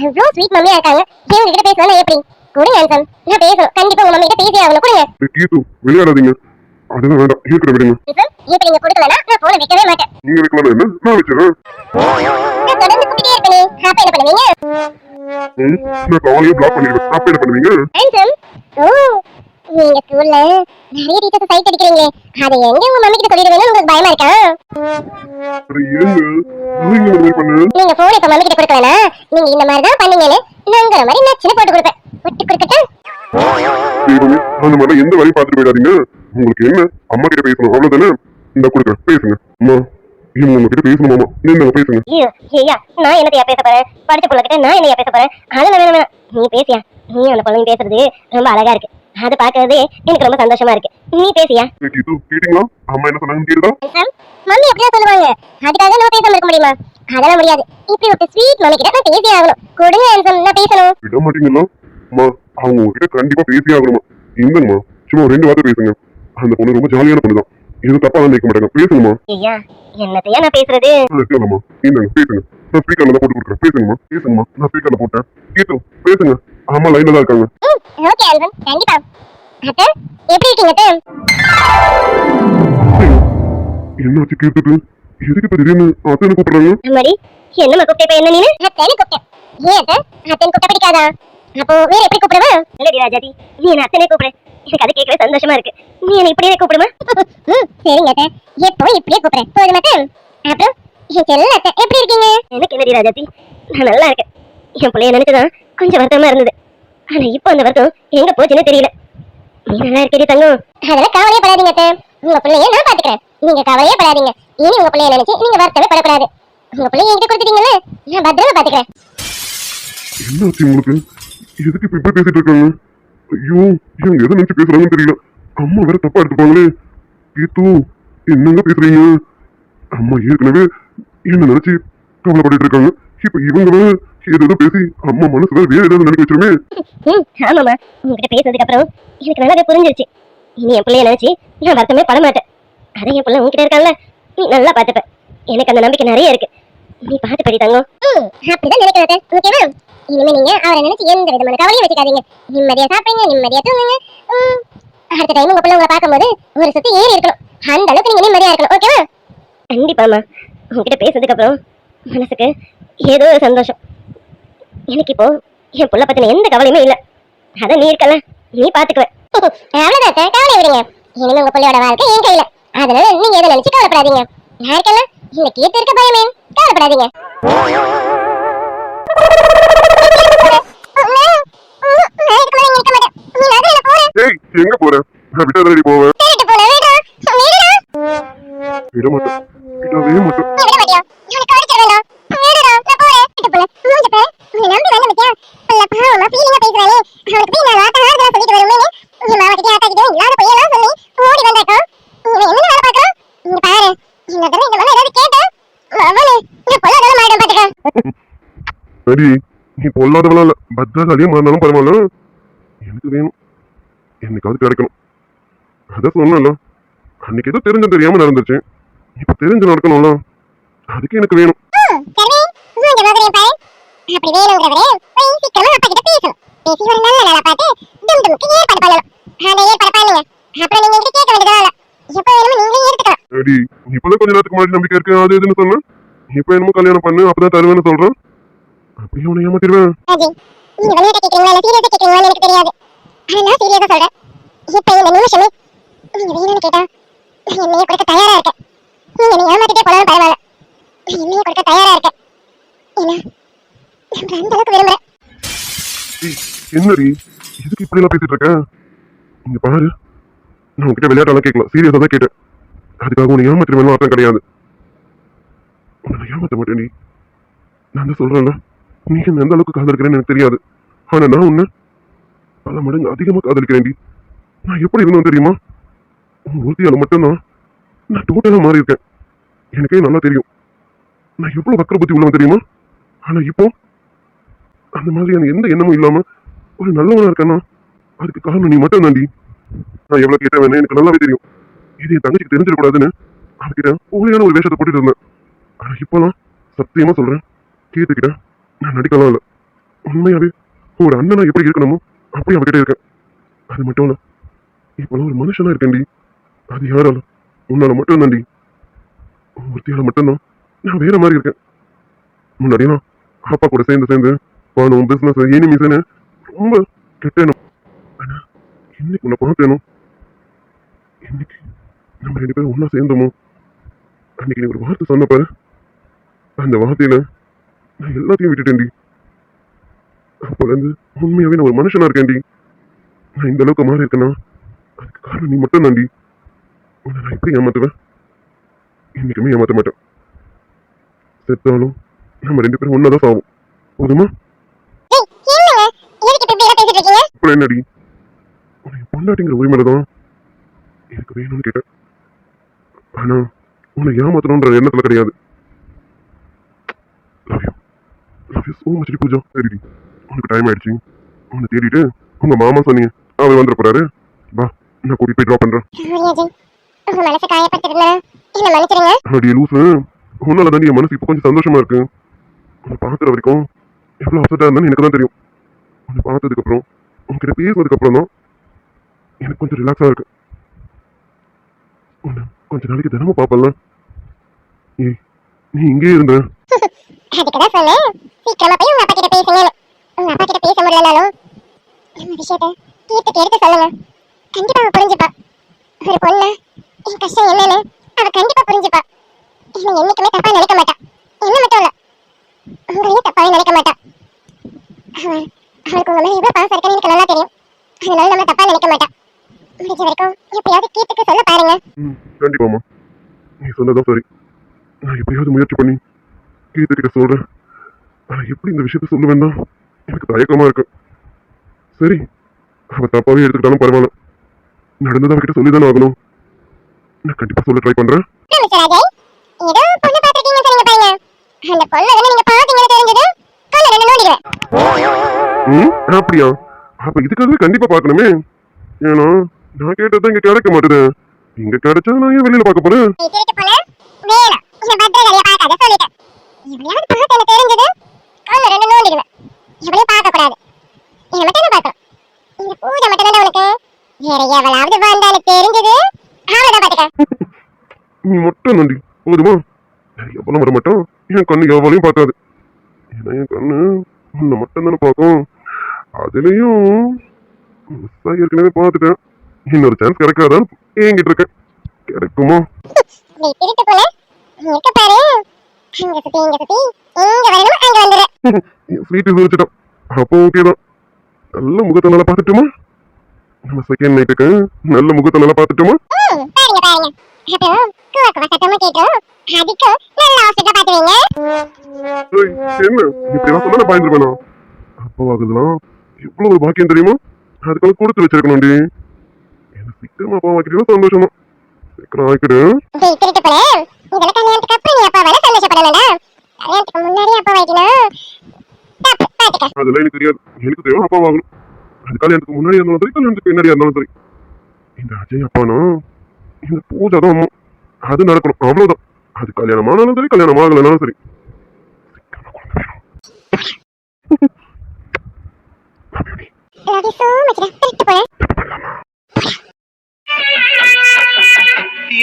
அவ்வளோ ஸ்வீட் மம்மியா இருக்காங்க. இவங்க கிட்ட பேசணும் எப்படி? கொடுங்க அன்சம், நான் பேசணும். கண்டிப்பா உங்க மம்மி கிட்ட பேசி ஆகணும். கொடுங்க. கீத்து, விளையாடாதீங்க. அதெல்லாம் வேண்டாம், இருக்கட்டும் விடுங்க. இப்ப நீங்க கொடுக்கலனா நான் போன வைக்கவே மாட்டேன். நீங்க வைக்கலாம் என்ன, நான் வச்சிடறேன். நான் தொடர்ந்து கூப்பிட்டே இருப்பேனே. அப்ப என்ன பண்ணுவீங்க? நான் காலையே பிளாக் பண்ணிடுவேன். அப்ப என்ன பண்ணுவீங்க? அன்சம், ஓ நீங்க ஸ்கூல்ல நிறைய டீச்சர்ஸ் சைட் அடிக்கிறீங்களே அதை எங்க உங்க மம்மி கிட்ட சொல்லிடுவேன்னு உங்களுக்கு பயமா இருக்கா? அட ஏங்க நான் இங்க மாதிரி பண்ணு நீங்க போன் இப்ப மம்மி கிட்ட கொடுக்கலனா நீங்க இந்த மாதிரி தான் பண்ணீங்கன்னு நாங்கிற மாதிரி நச்சுன்னு போட்டு கொடுப்பேன். விட்டு கொடுக்கட்டும். தெய்வமே அந்த மாதிரி எந்த வரையும் பார்த்துட்டு போயிடாதீங்க. உங்களுக்கு என்ன அம்மா கிட்ட பேசணும் அவ்வளவுதானே? இந்த கொடுக்குறேன் பேசுங்க. அம்மா இவங்க உங்ககிட்ட பேசணுமாமா நீங்க பேசுங்க. ஐயோ ஐயா நான் என்னத்தையா பேச போறேன்? படிச்ச பொண்ணு கிட்ட நான் என்னையா பேச போறேன்? அதெல்லாம் வேணாம். நீ பேசியா? நீ அந்த பொண்ணு பேசுறது ரொம்ப அழகா இருக்கு. அது பாக்குறது எனக்கு ரொம்ப சந்தோஷமா இருக்கு. நீ பேசியா? கேட்டீங்களா அம்மா என்ன சொன்னாங்கன்னு கேட்டா? மம்மி அப்படியே சொல்லுவாங்க. அதுக்காக நம்ம பேசாம இருக்க முடியுமா? அதெல்லாம் முடியாது. இப்படி ஒரு ஸ்வீட் மம்மி கிட்ட நான் பேசியே ஆகணும். கொடுங்க ஆன்சர் நான் பேசணும். விட மாட்டீங்களா? அம்மா அவங்க உங்ககிட்ட கண்டிப்பா பேசியே ஆகணுமா? இந்தங்கம்மா சும்மா 2 வார்த்தை பேசுங்க. அந்த பொண்ணு ரொம்ப ஜாலியான பொண்ணுதான். எதுவும் தப்பா நினைக்க மாட்டாங்க. பேசுங்கம்மா. ஐயா என்னத்தையா நான் பேசுறது? கேளுங்கம்மா இந்தாங்க பேசுங்க. நான் ஸ்பீக்கர்ல தான் போட்டு கொடுக்குறேன். பேசுங்கம்மா பேசுங்கம்மா. நான் ஸ்பீக்கர்ல போட்டேன். கேட்டும் பேசுங்க. அம்மா லைன்ல தான் இருக்காங்க. ஓகே ஆல்வன் கண்டிப்பா. அத்தை எப்படி இருக்கீங்க அத்தை? என்னாச்சு கேட்டுட்டு எதுக்கு இப்ப திடீர்னு அத்தனை கூப்பிடுறாங்க? அம்மாடி என்னம்மா கூப்பிட்ட இப்ப என்ன நீனு? அத்தைன்னு கூப்பிட்டேன். ஏன் அத்தை அத்தைன்னு கூப்பிட்ட பிடிக்காதா? அப்போ வேற எப்படி கூப்பிடுவா? இல்லடி ராஜாதி நீ என்ன அத்தனை கூப்பிடு. எனக்கு அது கேட்கவே சந்தோஷமா இருக்கு. நீ என்ன இப்படியே கூப்பிடுமா? சரிங்க அத்தை எப்போ இப்படியே கூப்பிடுறேன் போதும் அத்தை. அப்புறம் என் செல்ல அத்தை எப்படி இருக்கீங்க? எனக்கு என்னடி ராஜாதி நான் நல்லா இருக்கேன். என் பிள்ளைய நினைச்சுதான் கொஞ்சம் வருத்தமா இருந்தது. ஆனா இப்போ அந்த வருத்தம் எங்க போச்சுன்னு தெரியல. நீ நல்லா இருக்கடி தங்கம். அதெல்லாம் கவலையே படாதீங்க அத்தை. உங்க பிள்ளைய நான் பாத்துக்கிறேன். நீங்க கவலையே படாதீங்க. இனி உங்க பிள்ளைய நினைச்சு நீங்க வருத்தமே படக்கூடாது. உங்க பிள்ளைய என்கிட்ட கொடுத்துட்டீங்கல்ல நான் பத்திரமா பாத்துக்கிறேன். என்னாச்சு உங்களுக்கு? எதுக்கு இப்ப இப்படி பேசிட்டு இருக்காங்க? ஐயோ இவங்க எதை நினைச்சு பேசுறாங்கன்னு தெரியல. அம்மா வேற தப்பா எடுத்துப்பாங்களே. கீத்து என்னங்க பேசுறீங்க? அம்மா ஏற்கனவே என்ன நினைச்சு கவலைப்பட்டு இருக்காங்க. இப்ப இவங்க வேற ஏதோ பேசி அம்மா மனசு வேற ஏதாவது நினைக்க வச்சிருமே. ஆமாமா உங்ககிட்ட பேசுறதுக்கு அப்புறம் எனக்கு நல்லாவே புரிஞ்சிருச்சு. இனி என் பிள்ளைய நினைச்சு நான் வருத்தமே பட மாட்டேன். அதை என் பிள்ளை உங்ககிட்ட இருக்கான்ல நீ நல்லா பாத்துப்ப. எனக்கு அந்த நம்பிக்கை நிறைய இருக்கு. நீ பாத்து படி தங்கம். அப்படிதான் நினைக்கிறேன். ஓகேவா? இனிமே நீங்க அவரை நினைச்சு எந்த விதமான கவலையும் வச்சுக்காதீங்க. நிம்மதியா சாப்பிடுங்க, நிம்மதியா தூங்குங்க. அடுத்த டைம் உங்க பிள்ளை உங்களை பார்க்கும்போது ஒரு சுத்தி ஏறி இருக்கணும். அந்த அளவுக்கு நீங்க நிம்மதியா இருக்கணும். ஓகேவா? கண்டிப்பாமா. உங்ககிட்ட பேசுறதுக்கு அப்புறம் மனசுக்கு ஏதோ ஒரு சந்தோஷம். எனக்கு இப்போ என் புள்ள பத்தின எந்த கவலையுமே இல்ல. அதான் நீ இருக்கல நீ பாத்துக்குவ. அவ்வளவுதான் கவலை விடுங்க. இனிமே உங்க பிள்ளையோட வாழ்க்கை என் கையில. அதனால நீங்க எதை நினைச்சு கவலைப்படாதீங்க. நான் இருக்கல இந்த கீத்து இருக்க பயமே கவலைப்படாதீங்க. ஏய் எங்க போற? நான் விட்டா ரெடி போவேன். விட மாட்டேன். விடவே மாட்டேன். சரி நீ பொல்லாதவளா இல்ல பத்திரகாலியா மாறினாலும் பரவாயில்ல. எனக்கு வேணும். என்னைக்காவது கிடைக்கணும். அதான் சொன்னல அன்னைக்கு ஏதோ தெரிஞ்ச தெரியாம நடந்துச்சு. இப்ப தெரிஞ்சு நடக்கணும்ல. அதுக்கு எனக்கு வேணும். இப்பதான் கொஞ்ச நேரத்துக்கு முன்னாடி நம்பிக்கை இருக்கு அது எதுன்னு சொன்ன. இப்ப என்னமோ கல்யாணம் பண்ணு அப்பதான் தருவேன்னு சொல்றேன். அப்படியே உன்னை ஏமாத்திடுவேன். என்னடி இதுக்கு இப்படி எல்லாம் பேசிட்டு இருக்க? இங்க பாரு நான் உங்ககிட்ட விளையாட்டெல்லாம் கேட்கல. சீரியஸா தான் கேட்டேன். அதுக்காக உன்னை ஏமாத்திடுவேன் அர்த்தம் கிடையாது. உன்னை ஏமாத்த மாட்டேன் நீ. நான் தான் சொல்றேன்ல நீ என்ன எந்த அளவுக்கு காதலிக்கிறேன்னு எனக்கு தெரியாது. ஆனா நான் உன்னை பல மடங்கு அதிகமா காதலிக்கிறேன்டி. நான் எப்படி இருந்தேன் தெரியுமா? உன் ஒருத்தியால மட்டும்தான் நான் டோட்டலா மாறி இருக்கேன். எனக்கே நல்லா தெரியும் நான் எவ்வளவு வக்கர புத்தி உள்ளவன் தெரியுமா? ஆனா இப்போ அந்த மாதிரியான எந்த எண்ணமும் இல்லாம ஒரு நல்லவனா இருக்கேன்னா அதுக்கு காரணம் நீ மட்டும் தாண்டி. நான் எவ்வளவு கேட்டேன் எனக்கு நல்லாவே தெரியும். இது என் தங்கச்சிக்கு தெரிஞ்சிடக்கூடாதுன்னு அவகிட்ட ஊழியான ஒரு வேஷத்தை போட்டுட்டு இருந்தேன். ஆனா இப்போலாம் சத்தியமா சொல்றேன் கேட்டுக்கிட்ட நான் நடிக்கலாம் இல்ல. உண்மையாவே ஒரு அண்ணனா எப்படி இருக்கணுமோ அப்படி அவகிட்ட இருக்கேன். அது மட்டும் இல்ல இப்போலாம் ஒரு மனுஷனா இருக்கேன்டி. அது யாரால? உன்னால மட்டும் தாண்டி. ஒருத்தியால மட்டும்தான் நான் வேற மாதிரி இருக்கேன். முன்னாடினா அப்பா கூட சேர்ந்து பணம் பிசினஸ் எனிமிஸ்ன்னு ரொம்ப கெட்டேனும். ஆனா இன்னைக்கு உன்னை பார்த்தேனோ, இன்னைக்கு நம்ம 2 பேரும் ஒண்ணா சேர்ந்தோமோ, அன்னைக்கு நீ ஒரு வார்த்தை சொன்ன பாரு, அந்த வார்த்தையில நான் எல்லாத்தையும் விட்டுட்டேன்டி. அப்போல இருந்து உண்மையாவே நான் ஒரு மனுஷனா இருக்கேன்டி. நான் இந்த அளவுக்கு மாறி இருக்கேன்னா அதுக்கு காரணம் நீ மட்டும் தாண்டி. உன்னை நான் எப்படி ஏமாத்துவேன்? இன்னைக்குமே ஏமாத்த மாட்டேன். செத்தாலும் நம்ம 2 பேரும் ஒன்னாதான் சாவோம். போதுமா? அப்புறம் என்னடி, உன்னை பொண்டாட்டிங்கிற உரிமையில தான் எனக்கு வேணும்னு கேட்டேன். ஆனா உன்னை ஏமாத்தணும்ன்ற எண்ணத்துல கிடையாது. Love you so much Pooja. சரிடி, உனக்கு டைம் ஆயிடுச்சு. உன்னை தேடிட்டு உங்க மாமா சொன்னீங்க, அவர் வந்துட போறாரு. வா, நான் கூட்டிட்டு போய் ட்ராப் பண்றேன். அடியே லூசு, உன்னால தான் என் மனசு இப்போ கொஞ்சம் சந்தோஷமா இருக்கு. உன்னை பார்க்குற வரைக்கும் எவ்வளவு அப்செட்டா இருந்தாலும் எனக்கு தான் தெரியும். உன்னை பார்த்ததுக்கு அப்புறம் உன்கிட்ட பேசுனதுக்கு அப்புறம் தான் எனக்கு கொஞ்சம் ரிலாக்ஸா இருக்கு. உன்னை கொஞ்ச நாளைக்கு தினமும் பாப்பல. ஏய், நீ இங்கே இருந்த. அதுக்குதான் சொன்னேன், சீக்கிரமா போய் உங்க அப்பா கிட்ட பேசுங்க. உங்க அப்பா கிட்ட பேச முடியலனாலும் நம்ம விஷயத்தை கீர்த்திக்கு எடுத்து சொல்லுங்க. கண்டிப்பா அவ புரிஞ்சுப்பா. ஒரு பொண்ணு என் கஷ்டம் என்னன்னு அவ கண்டிப்பா புரிஞ்சுப்பா. என்ன என்னைக்குமே தப்பா நினைக்க மாட்டா. என்ன மட்டும் இல்ல, உங்களையும் தப்பாவே நினைக்க மாட்டா. அவளுக்கு உங்க மேல எவ்வளவு பாசம் இருக்குன்னு எனக்கு நல்லா தெரியும். அதனால நம்ம தப்பா நினைக்க மாட்டா. முடிஞ்ச வரைக்கும் எப்படியாவது கீர்த்திக்கு சொல்ல பாருங்க. கண்டிப்பாமா, நீ சொன்னதான் சரி. நான் எப்படியாவது முயற்சி பண்ணி கீர்த்திட்ட சொல்றேன். ஆனா எப்படி இந்த விஷயத்த சொல்லுவேன் தான் எனக்கு தயக்கமா இருக்கு. சரி, அவ தப்பாவே எடுத்துக்கிட்டாலும் பரவாயில்ல, நடந்ததை அவகிட்ட சொல்லிதானே ஆகணும். நான் கண்டிப்பா சொல்ல ட்ரை பண்றேன். ஏதோ பொண்ணு பாத்துட்டீங்க சரிங்க பாருங்க. அந்த பொண்ணு நீங்க பாத்தீங்கன்னு தெரிஞ்சது கண்ணு ரெண்டு நோண்டிடுவேன். அப்படியா? அப்ப இதுக்காகவே கண்டிப்பா பாக்கணுமே. ஏன்னா நான் கேட்டதான் இங்க கிடைக்க மாட்டேது. இங்க கிடைச்சா நான் ஏன் வெளியில பார்க்க போறேன்? நீ மட்டும் நன்றி போதுமா? எவ்வளவு வர மாட்டோம். என் கண்ணு எவ்வளையும் பார்க்காது. ஏன்னா என் கண்ணு உன்னை மட்டும் தானே பார்க்கும். அதுலயும் ஏற்கனவே பார்த்துட்டேன். இன்னொரு சான்ஸ் கிடைக்காதான் ஏங்கிட்டு இருக்கேன். கிடைக்குமோ? ஸ்வீட் வச்சுட்டான். அப்போ ஓகேதான். நல்ல முகத்தை நல்லா பார்த்துட்டோமா? நம்ம செகண்ட் நைட்டுக்கு நல்ல முகத்தை நல்லா பார்த்துட்டோமா? என்ன இப்படிலாம் சொன்னா பயந்துருவேனா? அப்போ ஆகுதுலாம் எவ்வளவு ஒரு பாக்கியம் தெரியுமா? அதுக்காக கொடுத்து வச்சிருக்கணும்டி. என்ன சீக்கிரமா அப்பா வாக்கிட்டு சந்தோஷமா சீக்கிரம் ஆக்கிடு. அதெல்லாம் எனக்கு தெரியாது. எனக்கு தேவை அப்பா வாங்கணும். அது கல்யாணத்துக்கு முன்னாடி இருந்தாலும் சரி, கல்யாணத்துக்கு பின்னாடியா இருந்தாலும் சரி. இந்த அஜய் அப்பானா இந்த பூஜை தான் அம்மா. அது நடக்கணும், அவ்வளவுதான். அது கல்யாணம் ஆனாலும் சரி, கல்யாணம் ஆகலனாலும் சரி.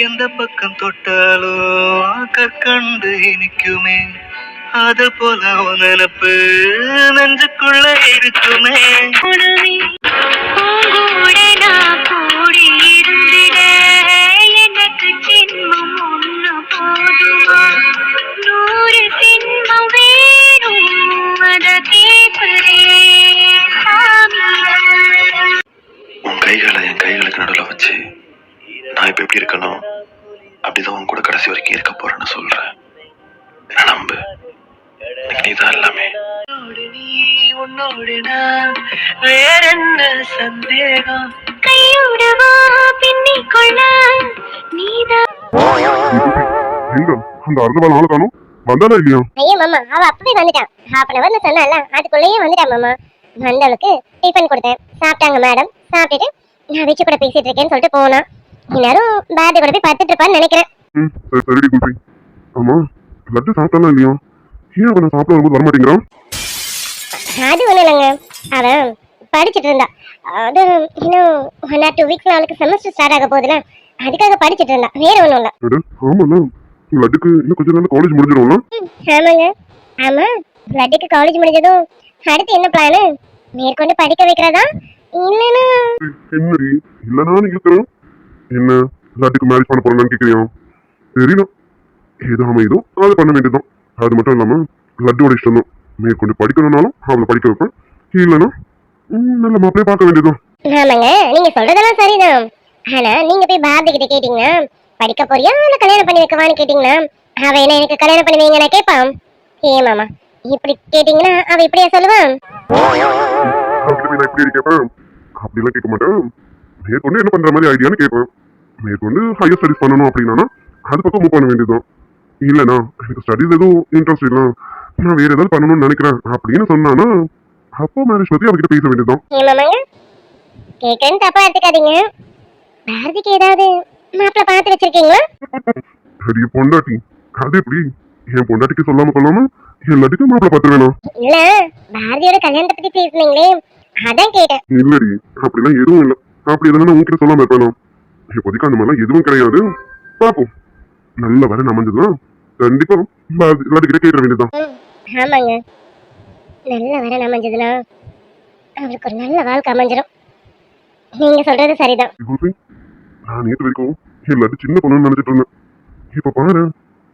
எந்த பக்கம் தொட்டாலும் கற்கண்டு இனிக்குமே, அது போல நினப்பு நெஞ்சுக்குள்ள இருக்குமே. எனக்கு சின்மம் ஒண்ணு போதுமா, 100 சின்மம் வேணும் அத கேட்பதே சாமி. உன் கைகளை என் கைகளுக்கு நடுவில் வச்சு நான் இப்ப எப்படி இருக்கணும் அப்படிதான் உன் கூட கடைசி வரைக்கும் இருக்க போறேன்னு சொல்றேன். என்ன நம்பு, நீதான் எல்லாமே. உன்னோடு நான் வேற என்ன சந்தேகம்? கையோடவா பின்னிக்கொள்ள நீதான். எங்க அந்த அர்த்தவாள் ஆளு காணும்? வந்தானா இல்லையா? ஐயோ மாமா, அவ அப்படியே வந்துட்டான். ஹாஃப் அன் ஹவர்னு சொன்னால அதுக்குள்ளேயே வந்துட்டான் மாமா. வந்தவளுக்கு டிஃபன் கொடுத்தேன், சாப்பிட்டாங்க மேடம். சாப்பிட்டுட்டு நான் வீச்சு கூட பேசிட்டு இருக்கேன்னு சொல்லிட்டு போனா. எல்லாரும் பாரதி கூட போய் பார்த்துட்டு இருப்பான்னு நினைக்கிறேன். சரி குல்பி. ஆமா, லட்டு சாப்பிட்டானா இல்லையா? ஏன் அவனை சாப்பிட வரும்போது வரமாட்டேங்கிறான்? அது ஒண்ணு இல்லைங்க, அவன் படிச்சுட்டு இருந்தா. அது இன்னும் 1 or 2 வீக்ஸ்ல அவளுக்கு செமஸ்டர் ஸ்டார்ட் ஆக போகுதுல, அதுக்காக படிச்சுட்டு இருந்தா. வேற ஒண்ணும் இல்ல. ஆமாண்ணா, லட்டுக்கு இன்னும் கொஞ்ச நாள் காலேஜ் முடிஞ்சிடும்ல? ஆமாங்க, ஆமா. லட்டுக்கு காலேஜ் முடிஞ்சதும் அடுத்து என்ன பிளானு? மேற்கொண்டு படிக்க வைக்கிறதா இல்லைன்னா என்னடி இல்லைன்னா நீ இருக்கிறேன் என்ன லட்டுக்கு மேரேஜ் பண்ண போறேன்னு கேட்குறியா? தெரியல, ஏதோ அமையுதோ அதை பண்ண வேண்டியதுதான். அது மட்டும் இல்லாம லட்டுவோட இஷ்டம் தான். மேற்கொண்டு படிக்கணும்னாலும் அவளை படிக்க வைப்பேன். இல்லைன்னா நல்ல மாப்பிளைய பார்க்க வேண்டியதுதான். ஆமாங்க, நீங்க சொல்றதெல்லாம் சரிதான். ஆனா நீங்க போய் பாரதி கிட்ட கேட்டீங்கன்னா படிக்க போறியா இல்ல கல்யாணம் பண்ணி வைக்கவான்னு கேட்டீங்கன்னா அவ என்ன எனக்கு கல்யாணம் பண்ணி வைங்க நான் கேட்பான். ஏன் மாமா இப்படி கேட்டீங்கன்னா அவ இப்படியா சொல்லுவான்? அவகிட்ட போய் நான் எப்படி கேட்பேன்? அப்படிலாம் கேட்க மாட்டேன். மேற்கொண்டு என்ன பண்ற மாதிரி ஐடியான்னு கேட்பேன். மேற்கொண்டு ஹையர் ஸ்டடிஸ் பண்ணணும் அப்படின்னா அது பக்கம் மூவ் பண்ண வேண்டியதுதான். இல்லைண்ணா எனக்கு ஸ்டடிஸ் எதுவும் இன்ட்ரெஸ்ட் இல்லை, நான் வேற ஏதாவது பண்ணணும்னு நினைக்கிறேன் அப்படின்னு சொன்னானா அப்போ மேரேஜ் பத்தி அவகிட்ட பேச வேண்டியதுதான். ஏன் மாமாங்க கேட்கன்னு தப்பா எடுத்துக்காதீங்க. பாரதிக்கு ஏதாவது மாப்பிள்ள பார்த்து வச்சிருக்கீங்களா? பெரிய பொண்டாட்டி, அது எப்படி என் பொண்டாட்டிக்கு சொல்லாம கொள்ளாம எல்லாத்துக்கும் மாப்பிள்ள பார்த்து வேணும்? இல்ல பாரதியோட கல்யாணத்தை பத்தி பேசுனீங்களே அதான் கேட்டேன். இல்லடி அப்படிலாம் எதுவும் இல்லை. அப்படி எதுனா உங்ககிட்ட சொல்லாம இருப்பேனா? இப்போதைக்கு அந்த மாதிரிலாம் எதுவும் கிடையாது. பாப்போம், நல்ல வர அமைஞ்சதுதான் கண்டிப்பா எல்லாத்துக்கிட்ட கேட்க வேண்டியதுதான். ஆமாங்க, நல்ல வர அமைஞ்சதுன்னா அவளுக்கு ஒரு நல்ல வாழ்க்கை அமைஞ்சிடும். நீங்க சொல்றது சரிதான். நான் நேற்று வரைக்கும் எல்லாரும் சின்ன பொண்ணுன்னு நினைச்சிட்டு இருந்தேன். இப்ப பாரு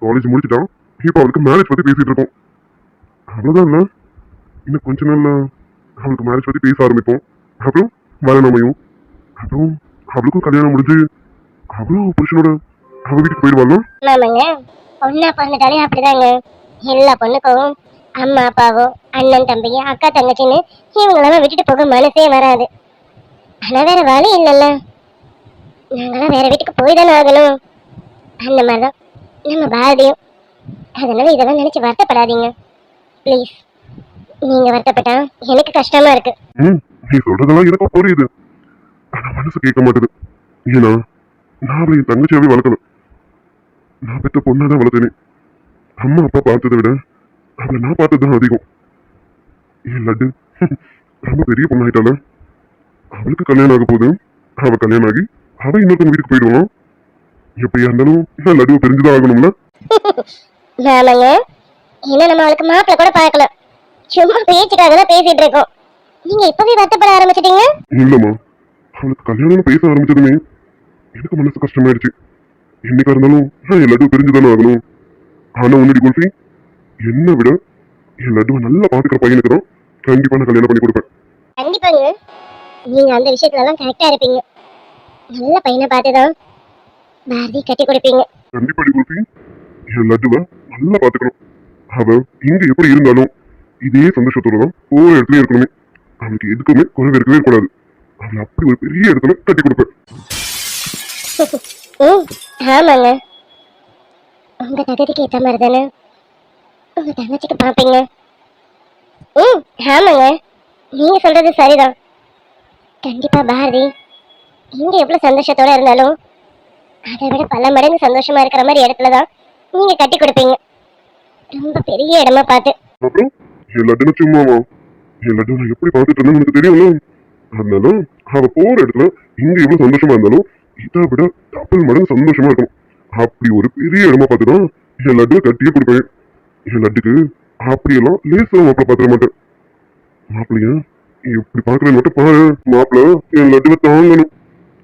காலேஜ் முடிச்சுட்டான். இப்ப அவளுக்கு மேரேஜ் பத்தி பேசிட்டு இருக்கோம். அவ்வளவுதான் இல்ல, இன்னும் கொஞ்ச நாள்ல அவளுக்கு மேரேஜ் பத்தி பேச ஆரம்பிப்போம். அப்புறம் வரணுமையும் அப்புறம் அவளுக்கும் கல்யாணம் முடிஞ்சு அவளும் புருஷனோட அவ வீட்டுக்கு போயிடுவாங்க. ஆமாங்க, பொண்ணா பிறந்துட்டாலே அப்படிதாங்க. எல்லா பொண்ணுக்கும் அம்மா அப்பாவோ அண்ணன் தம்பிங்க அக்கா தங்கச்சின்னு இவங்களெல்லாம் விட்டுட்டு போக மனசே வராது. ஆனா வேற வழி இல்லைல்ல, நாங்களாம் வேற வீட்டுக்கு போய் தானே ஆகணும். அந்த மாதிரிதான் நம்ம பாரதியும். அதனால இதெல்லாம் நினைச்சு வருத்தப்படாதீங்க ப்ளீஸ். நீங்க வருத்தப்பட்டா எனக்கு கஷ்டமா இருக்கு. நீ சொல்றதெல்லாம் எனக்கு புரியுது, ஆனா மனசு கேட்க மாட்டேது. ஏன்னா நான் அவளை என் தங்கச்சியாவே வளர்க்கல, நான் பெற்ற பொண்ணாதான் வளர்த்தேனே. அம்மா அப்பா பார்த்ததை விட அவளை நான் பார்த்ததுதான் அதிகம். என் லட்டு ரொம்ப பெரிய பொண்ணாயிட்டால அவளுக்கு கல்யாணம் ஆக போகுது. அவ கல்யாணம் ஆகி அவ இன்னொருத்தவங்க வீட்டுக்கு போயிடுவான். எப்படியா இருந்தாலும் நான் லட்டுவை தெரிஞ்சுதான் ஆகணும்ல. ஆமாங்க, இன்னும் நம்ம அவளுக்கு மாப்பிள்ள கூட பார்க்கல, சும்மா பேச்சுக்காக தான் பேசிட்டு இருக்கோம். நீங்க இப்பவே வருத்தப்பட ஆரம்பிச்சிட்டீங்க. இல்லம்மா, அவளுக்கு கல்யாணம் பேச ஆரம்பிச்சதுமே எனக்கு மனசு கஷ்டமாயிடுச்சு. என்னைக்கா இருந்தாலும் நான் என் லட்டுவை தெரிஞ்சுதானே ஆகணும். ஆனா உன்னடி குல்ஃபி, என்னை விட என் லட்டுவை நல்லா பாத்துக்கிற பையனுக்கு தான் கண்டிப்பா நான் கல்யாணம் பண்ணி கொடுப்பேன். கண்டிப்பாங்க, நீங்க அந்த விஷயத்துல எல்லாம் கரெக்டா இருப்பீங்க. நல்ல பையனை பார்த்துதான் பாரதி கட்டி கொடுப்பீங்க. கண்டிப்பா குல்ஃபி, என் லட்டுவை நல்லா பாத்துக்கணும். அவ இங்க எப்படி இருந்தாலும் இதே சந்தோஷத்தோட தான் ஒவ்வொரு இடத்துலயும் இருக்கணுமே. அவளுக்கு எதுக்குமே குறைவு இருக்கவே கூடாது. அவளை அப்படி ஒரு பெரிய இடத்துல கட்டி கொடுப்பேன். ஆமாங்க, உங்க தகுதிக்கு ஏற்ற மாதிரி தானே உங்க தங்கச்சிக்கு பாப்பீங்க. ஆமாங்க, நீங்க சொல்றது சரிதான். கண்டிப்பா பாரதி இங்க எவ்வளவு சந்தோஷத்தோட இருந்தாலும் அதை விட பல மடங்கு சந்தோஷமா இருக்கிற மாதிரி இடத்துலதான் நீங்க கட்டி கொடுப்பீங்க. ரொம்ப பெரிய இடமா பார்த்து. அப்புறம் என் லட்டுன்னு சும்மாவா? என் லட்டு நான் எப்படி பார்த்துட்டு இருந்தேன்னு எனக்கு தெரியும்ல. அதனால அவ போற இடத்துல இங்க எவ்வளவு சந்தோஷமா இருந்தாலும் இதை விட டபுள் மடங்கு சந்தோஷமா இருக்கணும். அப்படி ஒரு பெரிய இடமா பார்த்துதான் என் லட்டுவை கட்டியே கொடுப்பேன். என் லட்டுக்கு அப்படியெல்லாம் லேசா மாப்பிள்ள பாத்துட மாட்டேன். மாப்பிள்ளைய எப்படி பாக்குறேன்னு மட்டும் பாரு. மாப்பிள்ள என் லட்டுவை தாங்கணும்.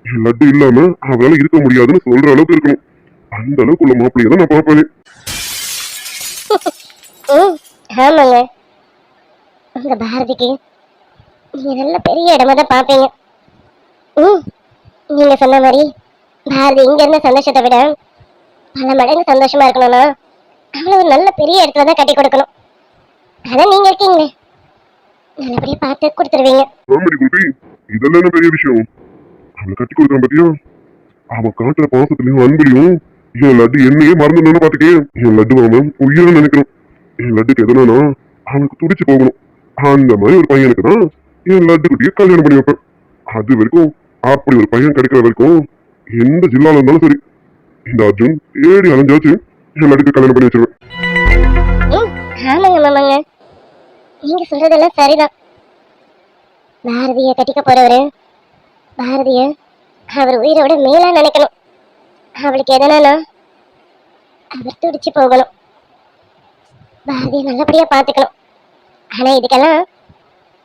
என் லட்டு இல்லாம அவளால இருக்க முடியாதுன்னு சொல்ற அளவுக்கு இருக்கணும். அந்த அளவுக்கு உள்ள மாப்பிள்ளைய தான் நான் பார்ப்பேன். ஆமாங்க, உங்க பாரதிக்கு நீங்க நல்ல பெரிய இடமா தான் பாப்பீங்க. நீங்க சொன்ன மாதிரி பாரதி இங்க இருந்த சந்தோஷத்தை விட பல மடங்கு சந்தோஷமா இருக்கணும்னா அவளை ஒரு நல்ல பெரிய இடத்துல தான் கட்டி கொடுக்கணும். அதான் நீங்க இருக்கீங்களே, நல்லபடியா பார்த்து கொடுத்துருவீங்க. இதெல்லாம் என்ன பெரிய விஷயம்? அவளை கட்டி கொடுக்குறேன் பத்தியா? அவ காட்டுற பாசத்திலையும் அன்புலையும் என் லட்டு என்னையே மறந்துடணும்னு பாத்துக்கே. என் லட்டு அவன் உயிரை நினைக்கணும். என் லட்டுக்கு எதனா அவனுக்கு துடிச்சு போகணும். அந்த மாதிரி ஒரு பையனுக்கு தான் என் லட்டு குட்டியை கல்யாணம் பண்ணி வைப்பேன். அது வரைக்கும் அப்படி ஒரு பையன் கிடைக்கிற வரைக்கும் எந்த ஜில்லால இருந்தாலும் சரி இந்த அர்ஜுன் தேடி அலைஞ்சாச்சு என் லட்டுக்கு கல்யாணம் பண்ணி வச்சிருவேன். ஆமாங்க மாமாங்க, நீங்க சொல்றதெல்லாம் சரிதான். பாரதிய கட்டிக்க போறவரு பாரதிய அவர் உயிரோட மேலா நினைக்கணும். அவளுக்கு எதனா அவர் துடிச்சு போகணும். பாரதிய நல்லபடியா பாத்துக்கணும். ஆனா இதுக்கெல்லாம்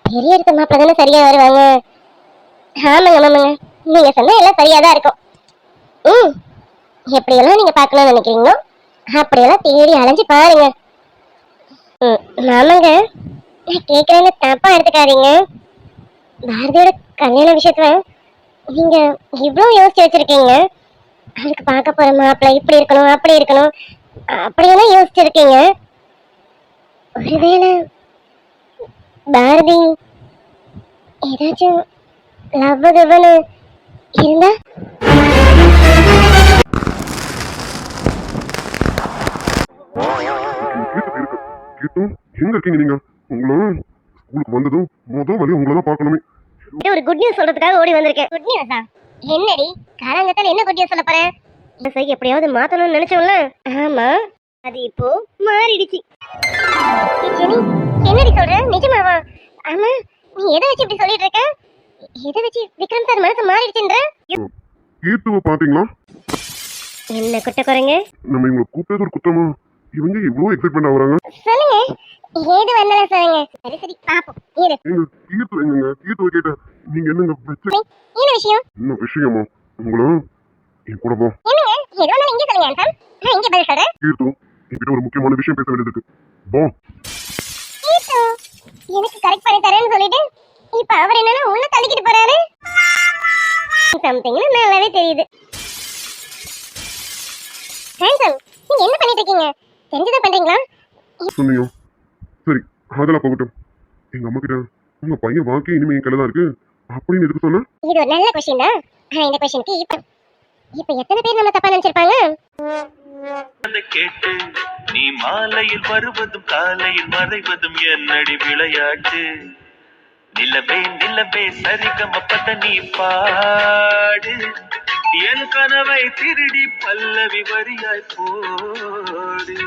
பெரிய இடத்த மாப்பிள்ள தானே சரியா வருவாங்க. ஆமாங்க மாமாங்க, நீங்க சொன்னா எல்லாம் சரியாதான் இருக்கும். ம், எப்படியெல்லாம் நீங்க பார்க்கணும்னு நினைக்கிறீங்களோ அப்படியெல்லாம் தேடி அலைஞ்சு பாருங்க. ம், மாமாங்க, நான் கேட்கறேன்னு தப்பா எடுத்துக்காதீங்க. பாரதியோட கல்யாண விஷயத்துல நீங்க இவ்வளவு யோசிச்சு வச்சிருக்கீங்க. அதுக்கு பார்க்க போற மாப்பிள்ளை இப்படி இருக்கணும் அப்படி இருக்கணும் அப்படியெல்லாம் யோசிச்சிருக்கீங்க. ஒருவேளை பாரதி ஏதாச்சும் லவ் கிவ்னு இருந்தா? கீத்து எங்க இருக்கீங்க நீங்க? உங்களும் ஸ்கூலுக்கு வந்ததும் முதல் வழி உங்களை தான் பார்க்கணுமே. இது ஒரு குட் நியூஸ் சொல்றதுக்காக ஓடி வந்திருக்கேன். குட் நியூஸா? என்னடி காலங்கத்தால என்ன குட் நியூஸ் சொல்ல போற? இந்த எப்படியாவது மாத்தணும்னு நினைச்சோம்ல, ஆமா அது இப்போ மாறிடுச்சு. ஜெனி, என்னடி சொல்ற? நிஜமாவா? ஆமா, நீ எதை வச்சு இப்படி சொல்லிட்டு இருக்க? எதை வச்சு விக்ரம் சார் மனசு மாறிடுச்சுன்ற? கீத்துவை பாத்தீங்களா? என்ன குட்ட குறைங்க? நம்ம இவங்களை கூப்பிட்டது ஒரு குற்றமா? இவங்க இவ்வளவு எக்ஸைட்மெண்ட் ஆகுறாங்க. சொல்லுங்க, ஏது வந்தாலும் சொல்லுங்க. சரி சரி பாப்போம். இரு. எங்க கீத்து எங்க? கீத்துவை கேட்ட நீங்க என்னங்க வச்சு? என்ன விஷயம்? என்ன விஷயமா? உங்களும் என் கூட போ. என்னங்க ஏதோ ஒண்ணு இங்க சொல்லுங்க ஆன்சர். நான் இங்க பதில் சொல்றேன். கீத்து என்கிட்ட ஒரு முக்கியமான விஷயம் பேச வேண்டியது இருக்கு. போ. கீத்து எனக்கு கரெக்ட் பண்ணி தரேன்னு சொல்லிட்டு இப்ப அவர் என்னன்னா உள்ள தள்ளிக்கிட்டு போறாரு. சம்திங்னு நல்லாவே தெரியுது. ஹேண்ட்ஸம், நீங்க என்ன பண்ணிட்டு இருக்கீங்க? தெரிஞ்சதா பண்றீங்களா? சொன்னியோ சரி, அதெல்லாம் போகட்டும். எங்க அம்மா கிட்ட உங்க பையன் வாக்கி இனிமே என் கையில தான் இருக்கு அப்படின்னு எதுக்கு சொன்ன? இது ஒரு நல்ல क्वेश्चन தான். ஆனா இந்த क्वेश्चनக்கு இப்ப எத்தனை பேர் நம்ம தப்பா நினைச்சிருப்பாங்க? கேட்டு நீ மாலையில் வருவதும் காலையில் மறைவதும் என்னடி விளையாட்டு? நிலவே நிலவே சரிகமபத நீ பாடு, என் கனவை திருடி பல்லவி வரியாய் போடு.